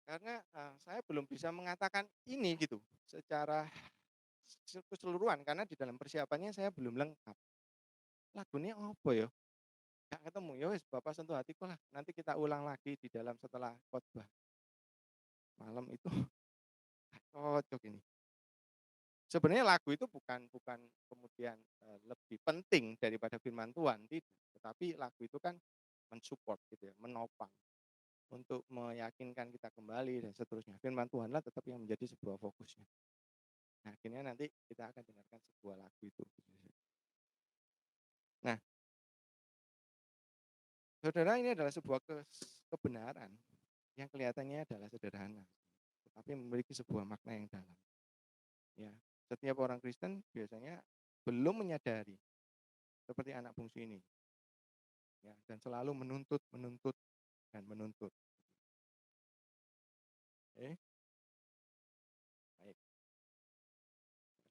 Karena saya belum bisa mengatakan ini gitu secara keseluruhan karena di dalam persiapannya saya belum lengkap. Lagunya apa ya? Nggak ketemu. Ya wis Bapak sentuh hatiku lah. Nanti kita ulang lagi di dalam setelah khotbah malam itu cocok ini. Sebenarnya lagu itu bukan bukan kemudian lebih penting daripada firman Tuhan, tidak. Tetapi lagu itu kan mensupport gitu ya, menopang untuk meyakinkan kita kembali dan seterusnya. Firman Tuhanlah tetap yang menjadi sebuah fokusnya. Nah, akhirnya nanti kita akan dengarkan sebuah lagu itu. Nah, saudara, ini adalah sebuah kebenaran yang kelihatannya adalah sederhana, tetapi memiliki sebuah makna yang dalam. Ya, setiap orang Kristen biasanya belum menyadari seperti anak bungsu ini, ya, dan selalu menuntut, menuntut, dan menuntut. Oke, baik.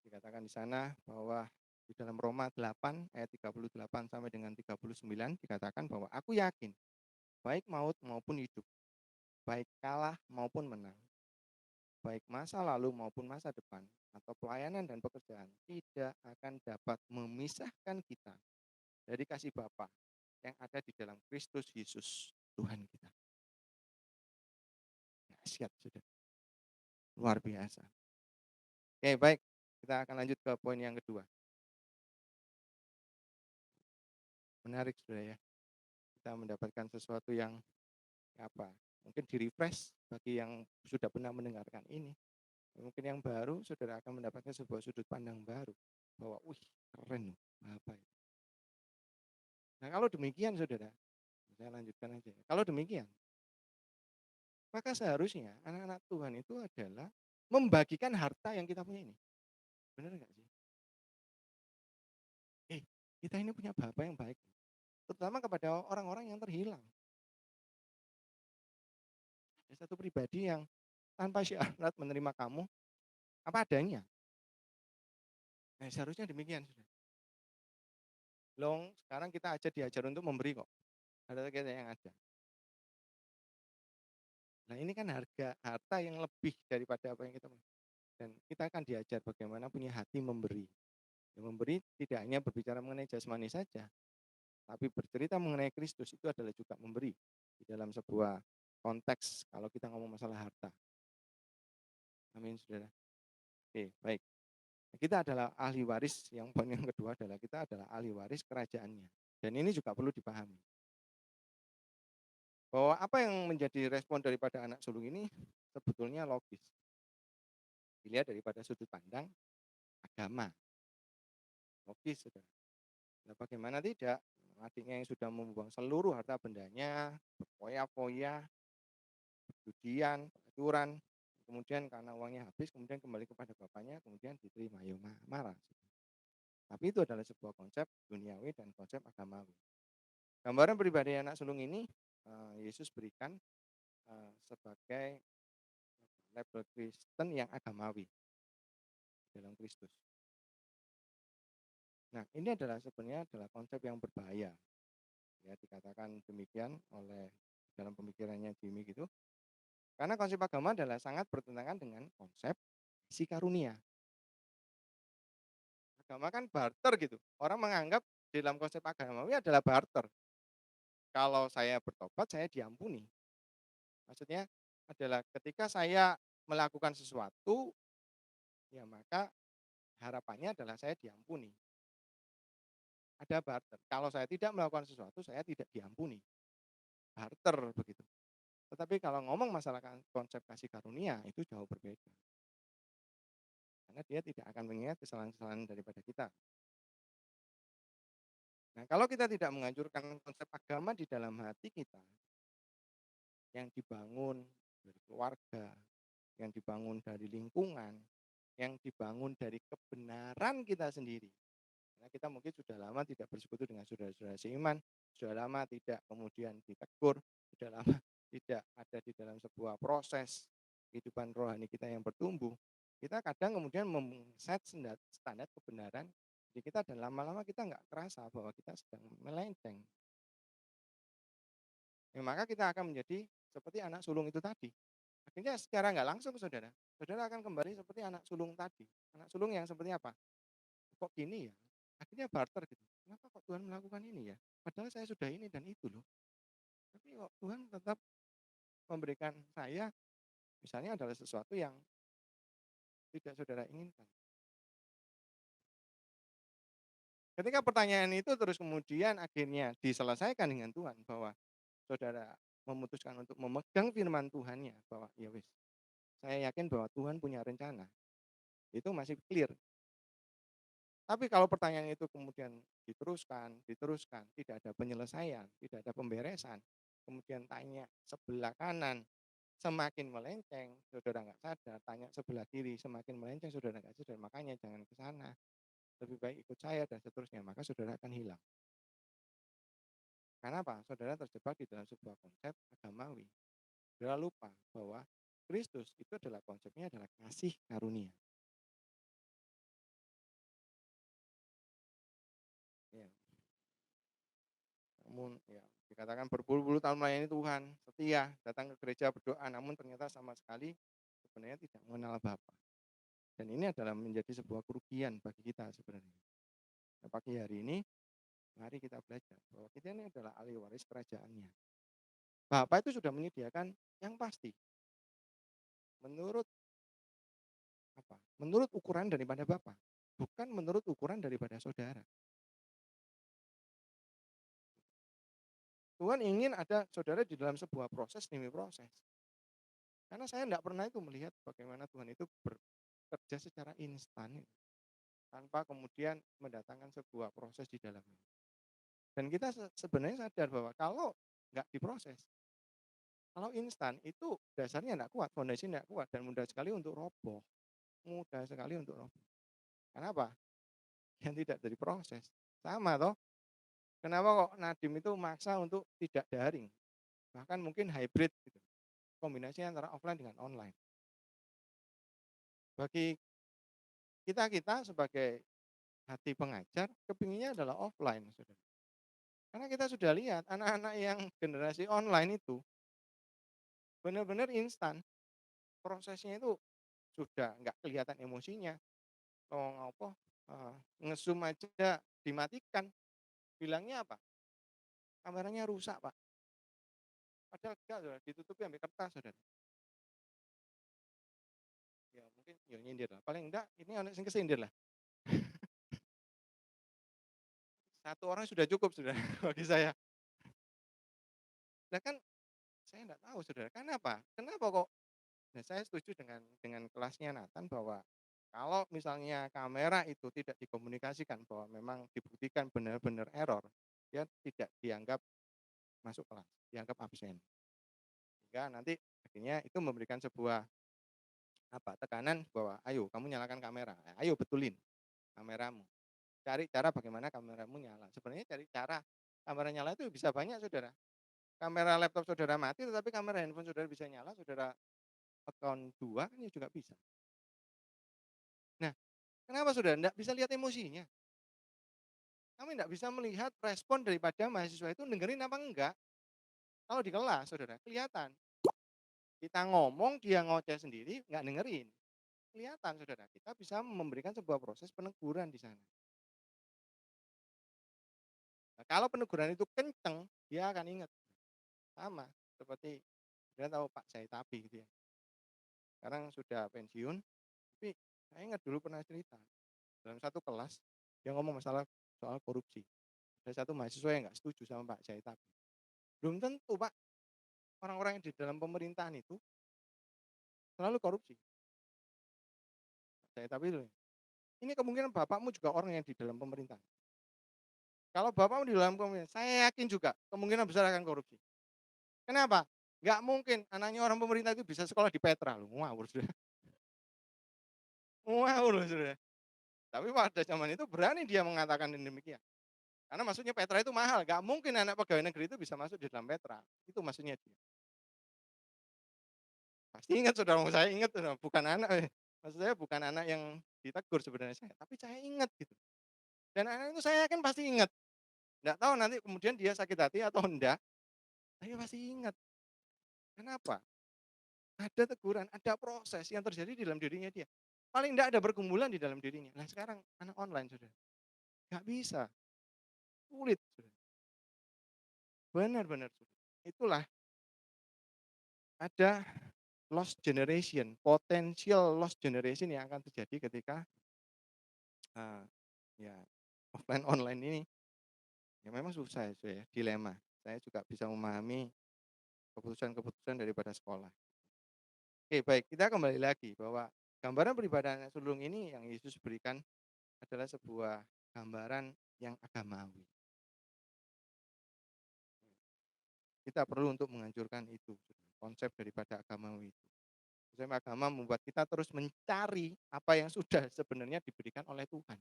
Dikatakan di sana bahwa di dalam Roma 8 ayat 38 sampai dengan 39 dikatakan bahwa aku yakin baik maut maupun hidup, baik kalah maupun menang, baik masa lalu maupun masa depan, atau pelayanan dan pekerjaan tidak akan dapat memisahkan kita dari kasih Bapa yang ada di dalam Kristus Yesus Tuhan kita. Dahsyat sudah, luar biasa. Oke, baik. Kita akan lanjut ke poin yang kedua. Menarik sudah ya. Kita mendapatkan sesuatu yang apa? Mungkin di-refresh bagi yang sudah pernah mendengarkan ini. Mungkin yang baru, saudara akan mendapatkan sebuah sudut pandang baru. Bahwa, wih, keren apa itu. Nah, kalau demikian, saudara, saya lanjutkan aja. Kalau demikian, maka seharusnya anak-anak Tuhan itu adalah membagikan harta yang kita punya ini. Benar nggak sih? Kita ini punya Bapa yang baik. Terutama kepada orang-orang yang terhilang. Ada satu pribadi yang tanpa syarat menerima kamu apa adanya. Nah, seharusnya demikian. Long, sekarang kita aja diajar untuk memberi kok. Ada kita yang ada. Nah, ini kan harta yang lebih daripada apa yang kita punya. Dan kita akan diajar bagaimana punya hati memberi. Yang memberi tidak hanya berbicara mengenai jasmani saja, tapi bercerita mengenai Kristus itu adalah juga memberi di dalam sebuah konteks kalau kita ngomong masalah harta. Amin, saudara. Oke, baik. Kita adalah ahli waris, yang poin yang kedua adalah kita adalah ahli waris kerajaannya. Dan ini juga perlu dipahami. Bahwa apa yang menjadi respon daripada anak sulung ini sebetulnya logis. Dilihat daripada sudut pandang agama. Logis, saudara. Nah, bagaimana tidak? Adiknya yang sudah membuang seluruh harta bendanya, berfoya-foya, perjudian, pelacuran, kemudian karena uangnya habis, kemudian kembali kepada bapaknya, kemudian diterima, ya marah. Tapi itu adalah sebuah konsep duniawi dan konsep agamawi. Gambaran pribadi anak sulung ini Yesus berikan sebagai label Kristen yang agamawi dalam Kristus. Nah, ini adalah sebenarnya adalah konsep yang berbahaya. Ya, dikatakan demikian oleh dalam pemikirannya Jimmy gitu. Karena konsep agama adalah sangat bertentangan dengan konsep kasih karunia. Agama kan barter gitu. Orang menganggap di dalam konsep agamawi adalah barter. Kalau saya bertobat, saya diampuni. Maksudnya adalah ketika saya melakukan sesuatu, ya maka harapannya adalah saya diampuni. Ada barter. Kalau saya tidak melakukan sesuatu, saya tidak diampuni. Barter begitu. Tetapi kalau ngomong masalah konsep kasih karunia, itu jauh berbeda. Karena dia tidak akan mengingat kesalahan-kesalahan daripada kita. Nah, kalau kita tidak menganjurkan konsep agama di dalam hati kita, yang dibangun dari keluarga, yang dibangun dari lingkungan, yang dibangun dari kebenaran kita sendiri. Karena kita mungkin sudah lama tidak bersekutu dengan saudara-saudara seiman, sudah lama tidak kemudian ditegur, sudah lama tidak ada di dalam sebuah proses kehidupan rohani kita yang bertumbuh. Kita kadang kemudian set standar kebenaran, jadi kita dan lama-lama kita nggak terasa bahwa kita sedang melenceng. Ya, maka kita akan menjadi seperti anak sulung itu tadi. Akhirnya secara nggak langsung saudara, saudara akan kembali seperti anak sulung tadi. Anak sulung yang seperti apa? Kok gini ya? Akhirnya barter gitu. Kenapa kok Tuhan melakukan ini ya? Padahal saya sudah ini dan itu loh. Tapi kok Tuhan tetap memberikan saya misalnya adalah sesuatu yang tidak saudara inginkan. Ketika pertanyaan itu terus kemudian akhirnya diselesaikan dengan Tuhan bahwa saudara memutuskan untuk memegang firman Tuhannya bahwa ya wis, saya yakin bahwa Tuhan punya rencana. Itu masih clear. Tapi kalau pertanyaan itu kemudian diteruskan, tidak ada penyelesaian, tidak ada pemberesan, kemudian tanya sebelah kanan, semakin melenceng, saudara nggak sadar, tanya sebelah kiri, semakin melenceng, saudara nggak sadar, makanya jangan ke sana, lebih baik ikut saya dan seterusnya, maka saudara akan hilang. Karena apa? Saudara terjebak di dalam sebuah konsep agamawi. Saudara lupa bahwa Kristus itu adalah konsepnya adalah kasih karunia. Ya, namun ya dikatakan berpuluh-puluh tahun melayani Tuhan, setia, datang ke gereja berdoa, namun ternyata sama sekali sebenarnya tidak mengenal Bapa. Dan ini adalah menjadi sebuah kerugian bagi kita sebenarnya. Nah, pagi hari ini, mari kita belajar bahwa kita ini adalah ahli waris kerajaannya. Bapa itu sudah menyediakan yang pasti, menurut apa? Menurut ukuran daripada Bapa, bukan menurut ukuran daripada saudara. Tuhan ingin ada saudara di dalam sebuah proses demi proses. Karena saya tidak pernah itu melihat bagaimana Tuhan itu bekerja secara instan tanpa kemudian mendatangkan sebuah proses di dalamnya. Dan kita sebenarnya sadar bahwa kalau nggak diproses, kalau instan itu dasarnya tidak kuat, fondasi tidak kuat dan mudah sekali untuk roboh, mudah sekali untuk roboh. Kenapa? Yang tidak dari proses. Sama toh. Kenapa kok Nadim itu maksa untuk tidak daring, bahkan mungkin hybrid gitu, kombinasi antara offline dengan online. Bagi kita sebagai hati pengajar, kepinginnya adalah offline, saudara. Karena kita sudah lihat anak-anak yang generasi online itu benar-benar instan. Prosesnya itu sudah nggak kelihatan emosinya. Ngomong apa, nge-zoom aja dimatikan. Bilangnya apa? Kameranya rusak, Pak. Padahal enggak, saudara, ditutupi sampai kertas, saudara. Ya mungkin ya nyindir lah. Paling enggak ini ono sing kesindir lah. Satu orang sudah cukup, saudara, bagi saya. Nah kan saya enggak tahu, saudara. Kenapa? Kenapa kok nah, saya setuju dengan kelasnya Nathan bahwa kalau misalnya kamera itu tidak dikomunikasikan bahwa memang dibuktikan benar-benar error, dia tidak dianggap masuk kelas, dianggap absen. Sehingga nanti akhirnya itu memberikan sebuah apa tekanan bahwa ayo kamu nyalakan kamera, ayo betulin kameramu. Cari cara bagaimana kameramu nyala. Sebenarnya cari cara kamera nyala itu bisa banyak, saudara. Kamera laptop saudara mati tetapi kamera handphone saudara bisa nyala, saudara account 2 kan ya juga bisa. Nah, kenapa saudara tidak bisa lihat emosinya? Kami tidak bisa melihat respon daripada mahasiswa itu dengerin apa enggak. Kalau di kelas, saudara, kelihatan. Kita ngomong, dia ngoceh sendiri, nggak dengerin. Kelihatan, saudara. Kita bisa memberikan sebuah proses peneguran di sana. Nah, kalau peneguran itu kenceng, dia akan ingat. Sama seperti, dia tahu Pak Zaitabi gitu ya. Sekarang sudah pensiun, tapi saya ingat dulu pernah cerita. Dalam satu kelas, dia ngomong masalah soal korupsi. Ada satu mahasiswa yang nggak setuju sama Pak Zaitabi. Belum tentu, Pak, orang-orang yang di dalam pemerintahan itu selalu korupsi. Zaitabi itu, ini kemungkinan bapakmu juga orang yang di dalam pemerintahan. Kalau bapakmu di dalam pemerintahan, saya yakin juga kemungkinan besar akan korupsi. Kenapa? Nggak mungkin anaknya orang pemerintah itu bisa sekolah di Petra loh. Ngawur sudah. Ngawur loh sudah. Tapi pada zaman itu berani dia mengatakan demikian. Karena maksudnya Petra itu mahal. Nggak mungkin anak pegawai negeri itu bisa masuk di dalam Petra. Itu maksudnya dia. Pasti ingat saudara, saya ingat bukan anak. Maksud saya bukan anak yang ditegur sebenarnya saya. Tapi saya ingat gitu. Dan anak itu saya yakin pasti ingat. Nggak tahu nanti kemudian dia sakit hati atau enggak. Saya pasti ingat. Kenapa? ada teguran, ada proses yang terjadi di dalam dirinya dia. Paling tidak ada pergumulan di dalam dirinya. Nah sekarang anak online sudah, nggak bisa, sulit sudah. Benar-benar sulit. Itulah ada lost generation, potensial lost generation yang akan terjadi ketika eee, ya offline online ini ya memang susah ya, dilema. Saya juga bisa memahami keputusan-keputusan daripada sekolah. Oke baik, kita kembali lagi bahwa gambaran pribadi anak sulung ini yang Yesus berikan adalah sebuah gambaran yang agamawi. Kita perlu untuk menghancurkan itu, konsep daripada agamawi itu. Konsep agama membuat kita terus mencari apa yang sudah sebenarnya diberikan oleh Tuhan.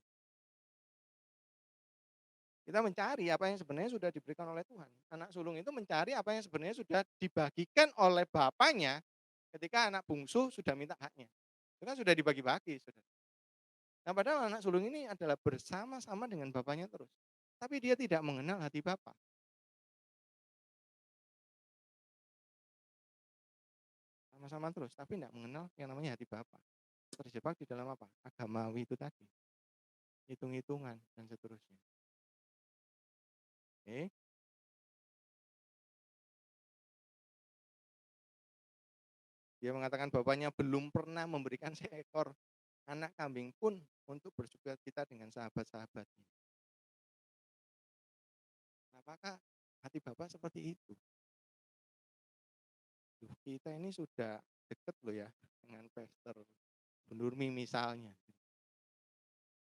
Kita mencari apa yang sebenarnya sudah diberikan oleh Tuhan. Anak sulung itu mencari apa yang sebenarnya sudah dibagikan oleh bapaknya ketika anak bungsu sudah minta haknya. Itu kan sudah dibagi-bagi, sudah. Nah, padahal anak sulung ini adalah bersama-sama dengan bapaknya terus. Tapi dia tidak mengenal hati bapak. Sama-sama terus, tapi tidak mengenal yang namanya hati bapak. Terjebak di dalam apa? Agamawi itu tadi. Hitung-hitungan dan seterusnya. Oke. Dia mengatakan bapaknya belum pernah memberikan seekor anak kambing pun untuk bersukacita dengan sahabat-sahabatnya. Apakah hati bapak seperti itu? Duh, kita ini sudah deket loh ya dengan Pastor Bu Nurmi misalnya.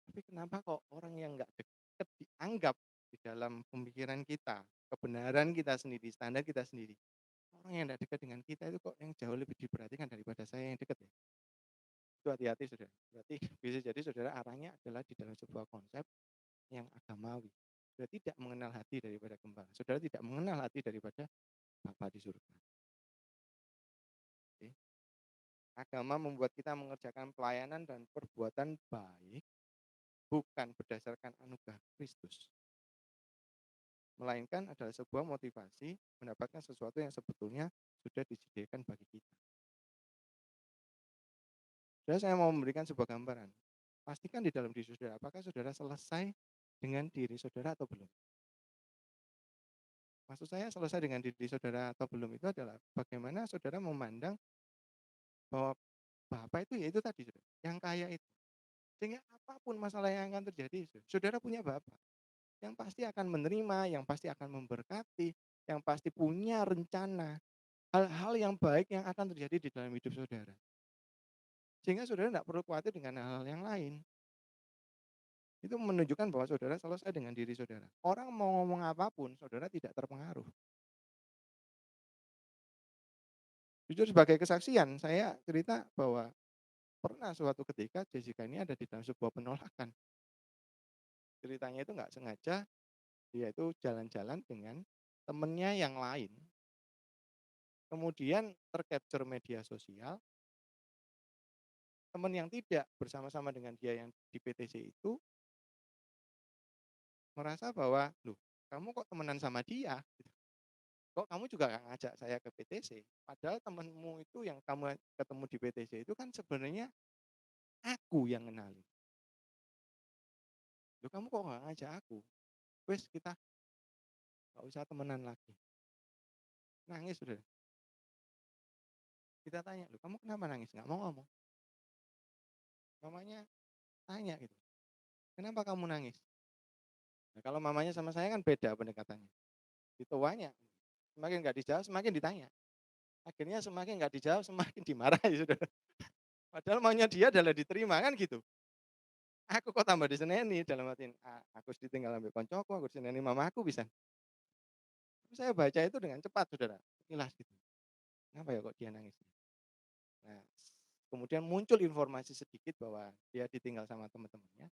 Tapi kenapa kok orang yang nggak deket dianggap di dalam pemikiran kita, kebenaran kita sendiri, standar kita sendiri. Orang yang tidak dekat dengan kita itu kok yang jauh lebih diperhatikan daripada saya yang dekat ya. Itu hati-hati saudara. Berarti bisa jadi saudara arahnya adalah di dalam sebuah konsep yang agamawi. Saudara tidak mengenal hati daripada gembala. Saudara tidak mengenal hati daripada Bapa di surga. Oke. Agama membuat kita mengerjakan pelayanan dan perbuatan baik bukan berdasarkan anugerah Kristus, melainkan adalah sebuah motivasi mendapatkan sesuatu yang sebetulnya sudah disediakan bagi kita. Jadi saya mau memberikan sebuah gambaran. Pastikan di dalam diri saudara, apakah saudara selesai dengan diri saudara atau belum? Maksud saya selesai dengan diri saudara atau belum itu adalah bagaimana saudara memandang bahwa Bapak itu ya itu tadi, saudara, yang kaya itu. Sehingga apapun masalah yang akan terjadi, saudara punya Bapak yang pasti akan menerima, yang pasti akan memberkati, yang pasti punya rencana, hal-hal yang baik yang akan terjadi di dalam hidup saudara. Sehingga saudara tidak perlu khawatir dengan hal-hal yang lain. Itu menunjukkan bahwa saudara selesai dengan diri saudara. Orang mau ngomong apapun, saudara tidak terpengaruh. Jujur sebagai kesaksian, saya cerita bahwa pernah suatu ketika Jessica ini ada di dalam sebuah penolakan. Ceritanya itu nggak sengaja, dia itu jalan-jalan dengan temennya yang lain. Kemudian tercapture media sosial, teman yang tidak bersama-sama dengan dia yang di PTC itu merasa bahwa, loh kamu kok temenan sama dia? Gitu. Kok kamu juga nggak ngajak saya ke PTC? Padahal temanmu itu yang kamu ketemu di PTC itu kan sebenarnya aku yang kenalin. Loh kamu kok nggak ngajak aku? Wes kita nggak usah temenan lagi. Nangis sudah. Kita tanya, loh kamu kenapa nangis? Nggak mau ngomong. Mamanya tanya gitu, kenapa kamu nangis? Nah, kalau mamanya sama saya kan beda pendekatannya. Dituanya, semakin nggak dijawab, semakin ditanya. Akhirnya semakin nggak dijawab, semakin dimarahi sudah. Padahal maunya dia adalah diterima kan gitu. Aku kok tambah diseneni dalam artian, aku ditinggal ambil koncoku, aku diseneni mamaku bisa. Tapi saya baca itu dengan cepat saudara, kilas gitu. Kenapa ya kok dia nangis? Nah, kemudian muncul informasi sedikit bahwa dia ditinggal sama teman-temannya.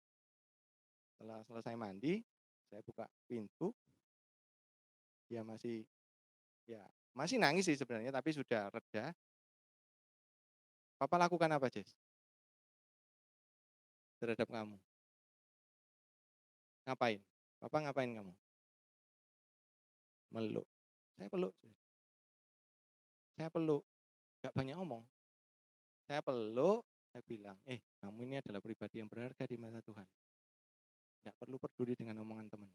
Setelah selesai mandi, saya buka pintu, dia ya masih nangis sih sebenarnya tapi sudah reda. Papa lakukan apa, Jess? Terhadap kamu? Ngapain? Papa ngapain kamu? Meluk. Saya peluk. Saya peluk. nggak banyak omong. Saya peluk, saya bilang, kamu ini adalah pribadi yang berharga di mata Tuhan. Nggak perlu peduli dengan omongan teman.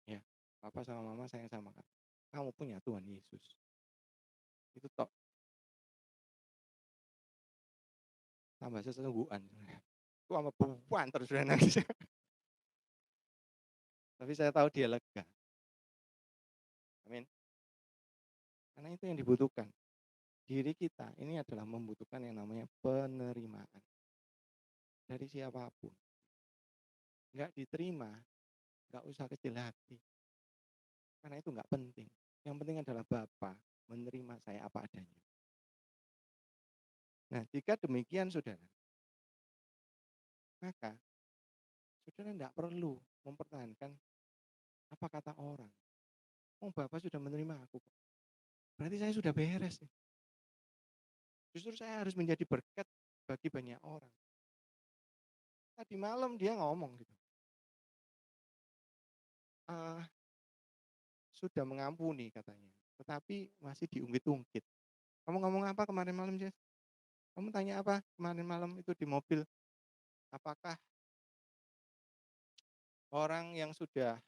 Ya, papa sama mama sayang sama kamu. Kamu punya Tuhan Yesus. Itu tok. Tambah sesungguhan. Itu sama buan terus dia nangis. Tapi saya tahu dia lega. Amin. Karena itu yang dibutuhkan. Diri kita ini adalah membutuhkan yang namanya penerimaan. Dari siapapun. Nggak diterima, nggak usah kecil hati. Karena itu nggak penting. Yang penting adalah Bapa menerima saya apa adanya. Nah, jika demikian saudara, maka saudara tidak perlu mempertahankan apa kata orang. Oh, Bapak sudah menerima aku. Berarti saya sudah beres. Justru saya harus menjadi berkat bagi banyak orang. Tadi malam dia ngomong gitu. Sudah mengampuni katanya. Tetapi masih diungkit-ungkit. Kamu ngomong apa kemarin malam, Jess? Kamu tanya apa kemarin malam itu di mobil? Apakah orang yang sudah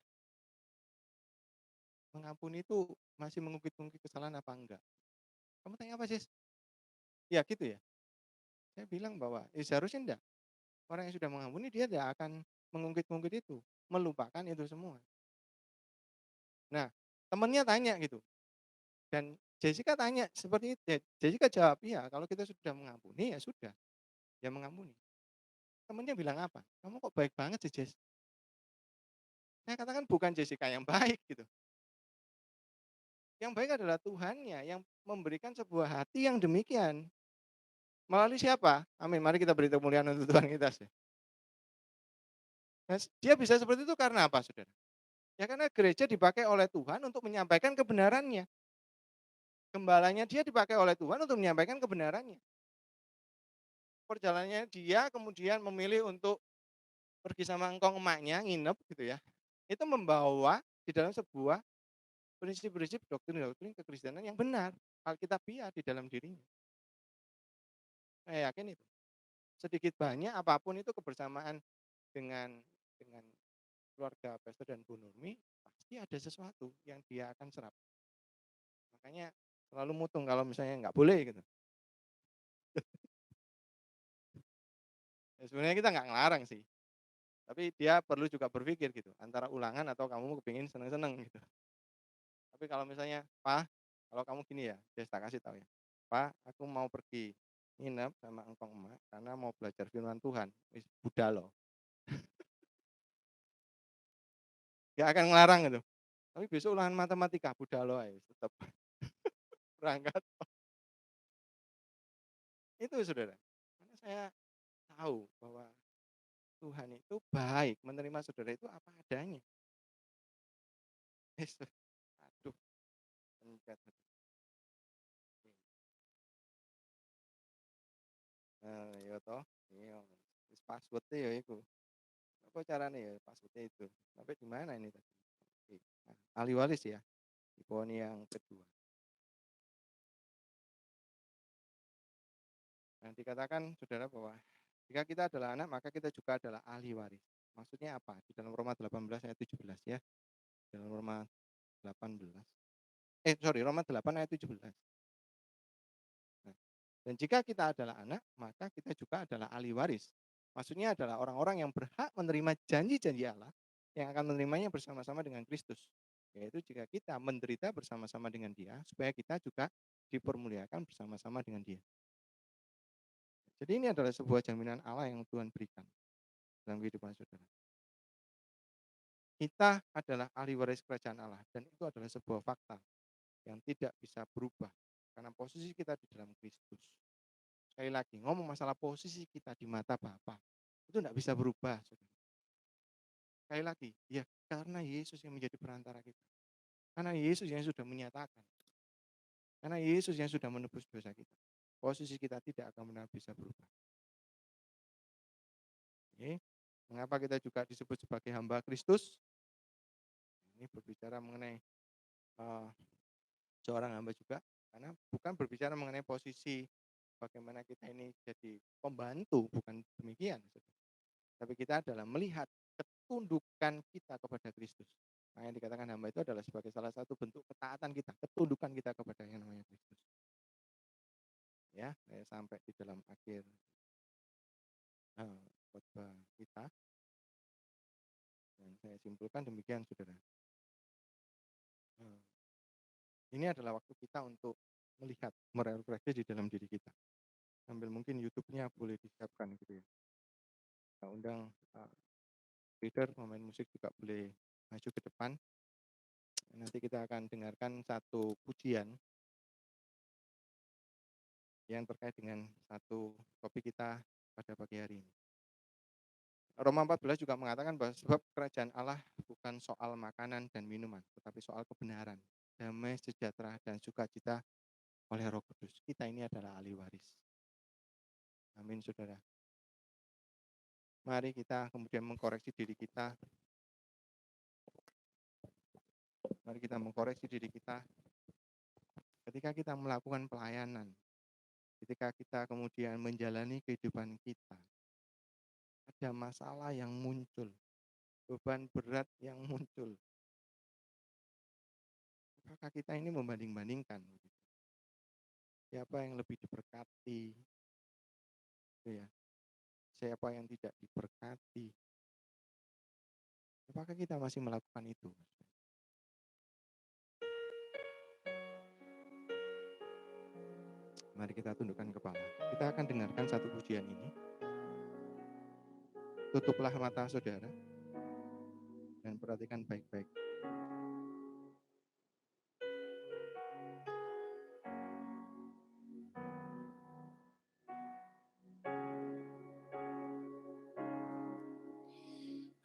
mengampuni itu masih mengungkit-ungkit kesalahan apa enggak? Kamu tanya apa, Jess? Ya gitu ya. Saya bilang bahwa seharusnya enggak. Orang yang sudah mengampuni dia tidak akan mengungkit-ungkit itu, melupakan itu semua. Nah, temannya tanya gitu. Dan Jessica tanya seperti itu. Jessica jawab, iya kalau kita sudah mengampuni ya sudah. Ya mengampuni. Temennya bilang apa? Kamu kok baik banget sih, Jess? Saya katakan bukan Jessica yang baik gitu. Yang baik adalah Tuhannya yang memberikan sebuah hati yang demikian. Melalui siapa? Amin. Mari kita beri kemuliaan untuk Tuhan kita. Nah, dia bisa seperti itu karena apa, saudara? Ya karena gereja dipakai oleh Tuhan untuk menyampaikan kebenarannya. Gembalanya dia dipakai oleh Tuhan untuk menyampaikan kebenarannya. Perjalanannya dia kemudian memilih untuk pergi sama engkong emaknya, nginep gitu ya. Itu membawa di dalam sebuah prinsip-prinsip doktrin-doktrin kekristenan yang benar. Alkitabiah di dalam dirinya. Saya yakin itu. Sedikit banyak apapun itu kebersamaan dengan keluarga Pastor dan Bu Nurmi, pasti ada sesuatu yang dia akan serap. Makanya selalu mutung kalau misalnya nggak boleh gitu. Ya, sebenarnya kita nggak ngelarang sih. Tapi dia perlu juga berpikir gitu, antara ulangan atau kamu kepingin seneng-seneng gitu. Tapi kalau misalnya, Pak, kalau kamu gini ya, saya tak kasih tahu ya. Pak, aku mau pergi nginep sama engkong emak karena mau belajar firman Tuhan. Wis Buddha loh. Gak akan ngelarang gitu. Tapi besok ulangan matematika, Buddha loh ya, tetap berangkat. Itu saudara. Karena saya tahu bahwa Tuhan itu baik, menerima saudara itu apa adanya. Aduh, pencet. Ya toh, iya. Passwordnya ya itu. Apa caranya ya passwordnya itu? Sampai di mana ini tadi? Nah, ahli waris ya, di poin yang kedua. Nah, dikatakan saudara bahwa jika kita adalah anak, maka kita juga adalah ahli waris. Maksudnya apa? Di dalam Roma 18 ayat 17 ya. Dalam Roma 18. Roma 8 ayat 17. Nah, dan jika kita adalah anak, maka kita juga adalah ahli waris. Maksudnya adalah orang-orang yang berhak menerima janji-janji Allah yang akan menerimanya bersama-sama dengan Kristus. Yaitu jika kita menderita bersama-sama dengan dia, supaya kita juga dipermuliakan bersama-sama dengan dia. Jadi ini adalah sebuah jaminan Allah yang Tuhan berikan dalam kehidupan saudara. Kita adalah ahli waris kerajaan Allah dan itu adalah sebuah fakta yang tidak bisa berubah karena posisi kita di dalam Kristus. Sekali lagi, ngomong masalah posisi kita di mata Bapa itu tidak bisa berubah. Saudara. Sekali lagi, ya karena Yesus yang menjadi perantara kita. Karena Yesus yang sudah menyatakan. Karena Yesus yang sudah menebus dosa kita. Posisi kita tidak akan benar bisa berubah. Oke. Mengapa kita juga disebut sebagai hamba Kristus? Ini berbicara mengenai seorang hamba juga. Karena bukan berbicara mengenai posisi bagaimana kita ini jadi pembantu, bukan demikian. Tapi kita adalah melihat ketundukan kita kepada Kristus. Nah, yang dikatakan hamba itu adalah sebagai salah satu bentuk ketaatan kita, ketundukan kita kepada yang namanya Kristus. Ya, saya sampai di dalam akhir khotbah kita. Dan saya simpulkan demikian, saudara. Ini adalah waktu kita untuk melihat, merefleksi di dalam diri kita. Sambil mungkin YouTube-nya boleh disiapkan gitu ya. Kita undang leader, pemain musik juga boleh maju ke depan. Nanti kita akan dengarkan satu pujian yang terkait dengan satu topik kita pada pagi hari ini. Roma 14 juga mengatakan bahwa sebab kerajaan Allah bukan soal makanan dan minuman, tetapi soal kebenaran, damai, sejahtera, dan sukacita oleh Roh Kudus. Kita ini adalah ahli waris. Amin, saudara. Mari kita kemudian mengkoreksi diri kita. Mari kita mengkoreksi diri kita ketika kita melakukan pelayanan, ketika kita kemudian menjalani kehidupan kita. Ada masalah yang muncul, beban berat yang muncul. Apakah kita ini membanding-bandingkan? Siapa yang lebih diberkati? Gitu ya. Siapa yang tidak diberkati? Apakah kita masih melakukan itu? Mari kita tundukkan kepala. Kita akan dengarkan satu pujian ini. Tutuplah mata saudara dan perhatikan baik-baik.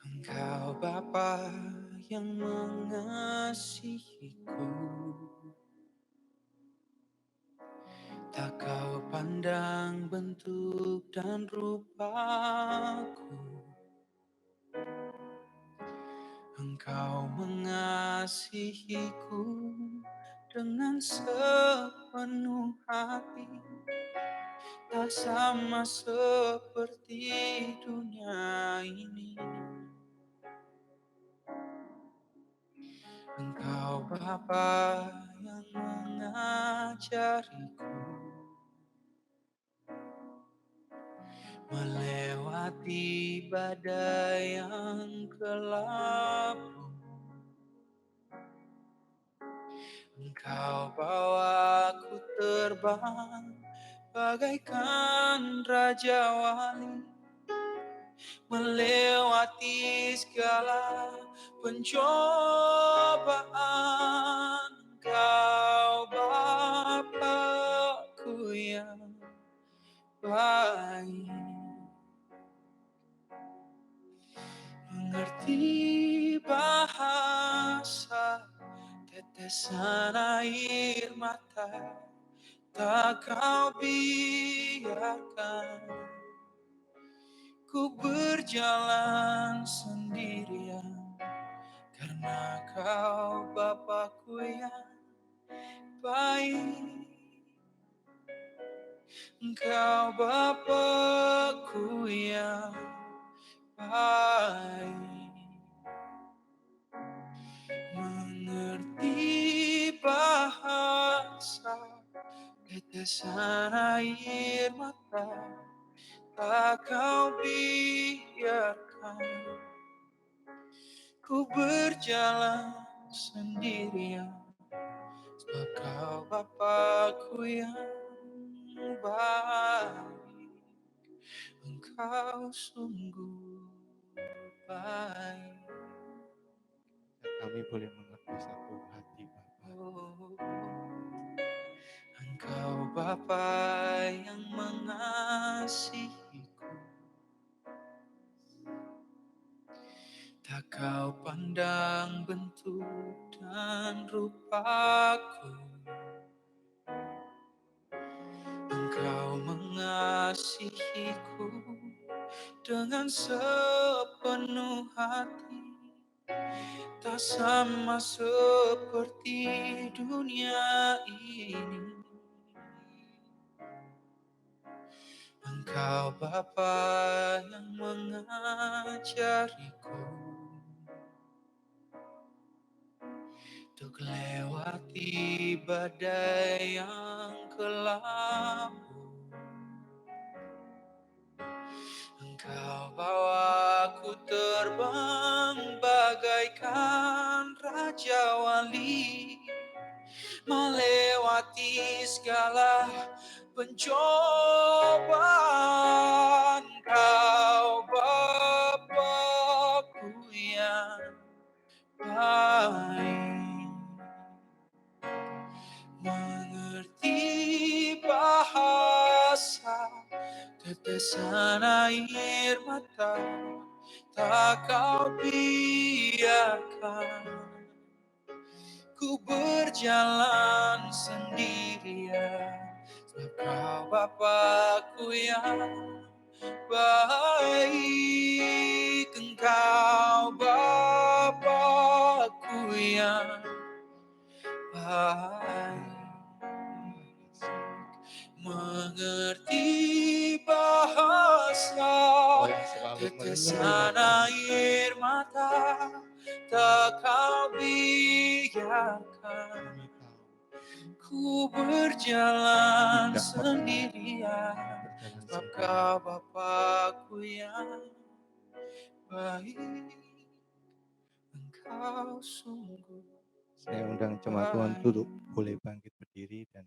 Engkau Bapa yang mengasihiku, tak kau pandang bentuk dan rupaku. Engkau mengasihiku dengan sepenuh hati, tak sama seperti dunia ini. Engkau Bapa yang mengajariku melewati badai yang gelap. Engkau bawaku terbang bagaikan raja wali, melewati segala pencobaan. Engkau Bapakku yang baik, mengerti bahasa tetesan air mata, tak kau biarkan ku berjalan sendirian, karena kau Bapakku yang baik. Engkau Bapakku yang baik, mengerti bahasa tetesan air mata, tak kau biarkan ku berjalan sendirian, sebab kau Bapakku yang baik. Engkau sungguh baik. Kami boleh mengerti satu hati Bapa. Engkau Bapa yang mengasihiku, tak kau pandang bentuk dan rupaku. Engkau mengasihiku dengan sepenuh hati, tak sama seperti dunia ini. Engkau Bapa yang mengajariku untuk lewati badai yang kelam. Engkau bawa ku terbang bagaikan Raja Wali, melewati segala pencobaan. Kau Bapakku yang baik, mengerti bahasa tetesan air mata, tak kau biarkan ku berjalan sendirian. Sebab kau Bapakku yang baik, engkau Bapakku yang baik, mengerti bahasa tetesan air mata, tak kau biarkan ku berjalan sendirian. Sebab kau Bapakku yang baik, engkau sungguh Saya undang jemaat Tuhan duduk, boleh bangkit berdiri dan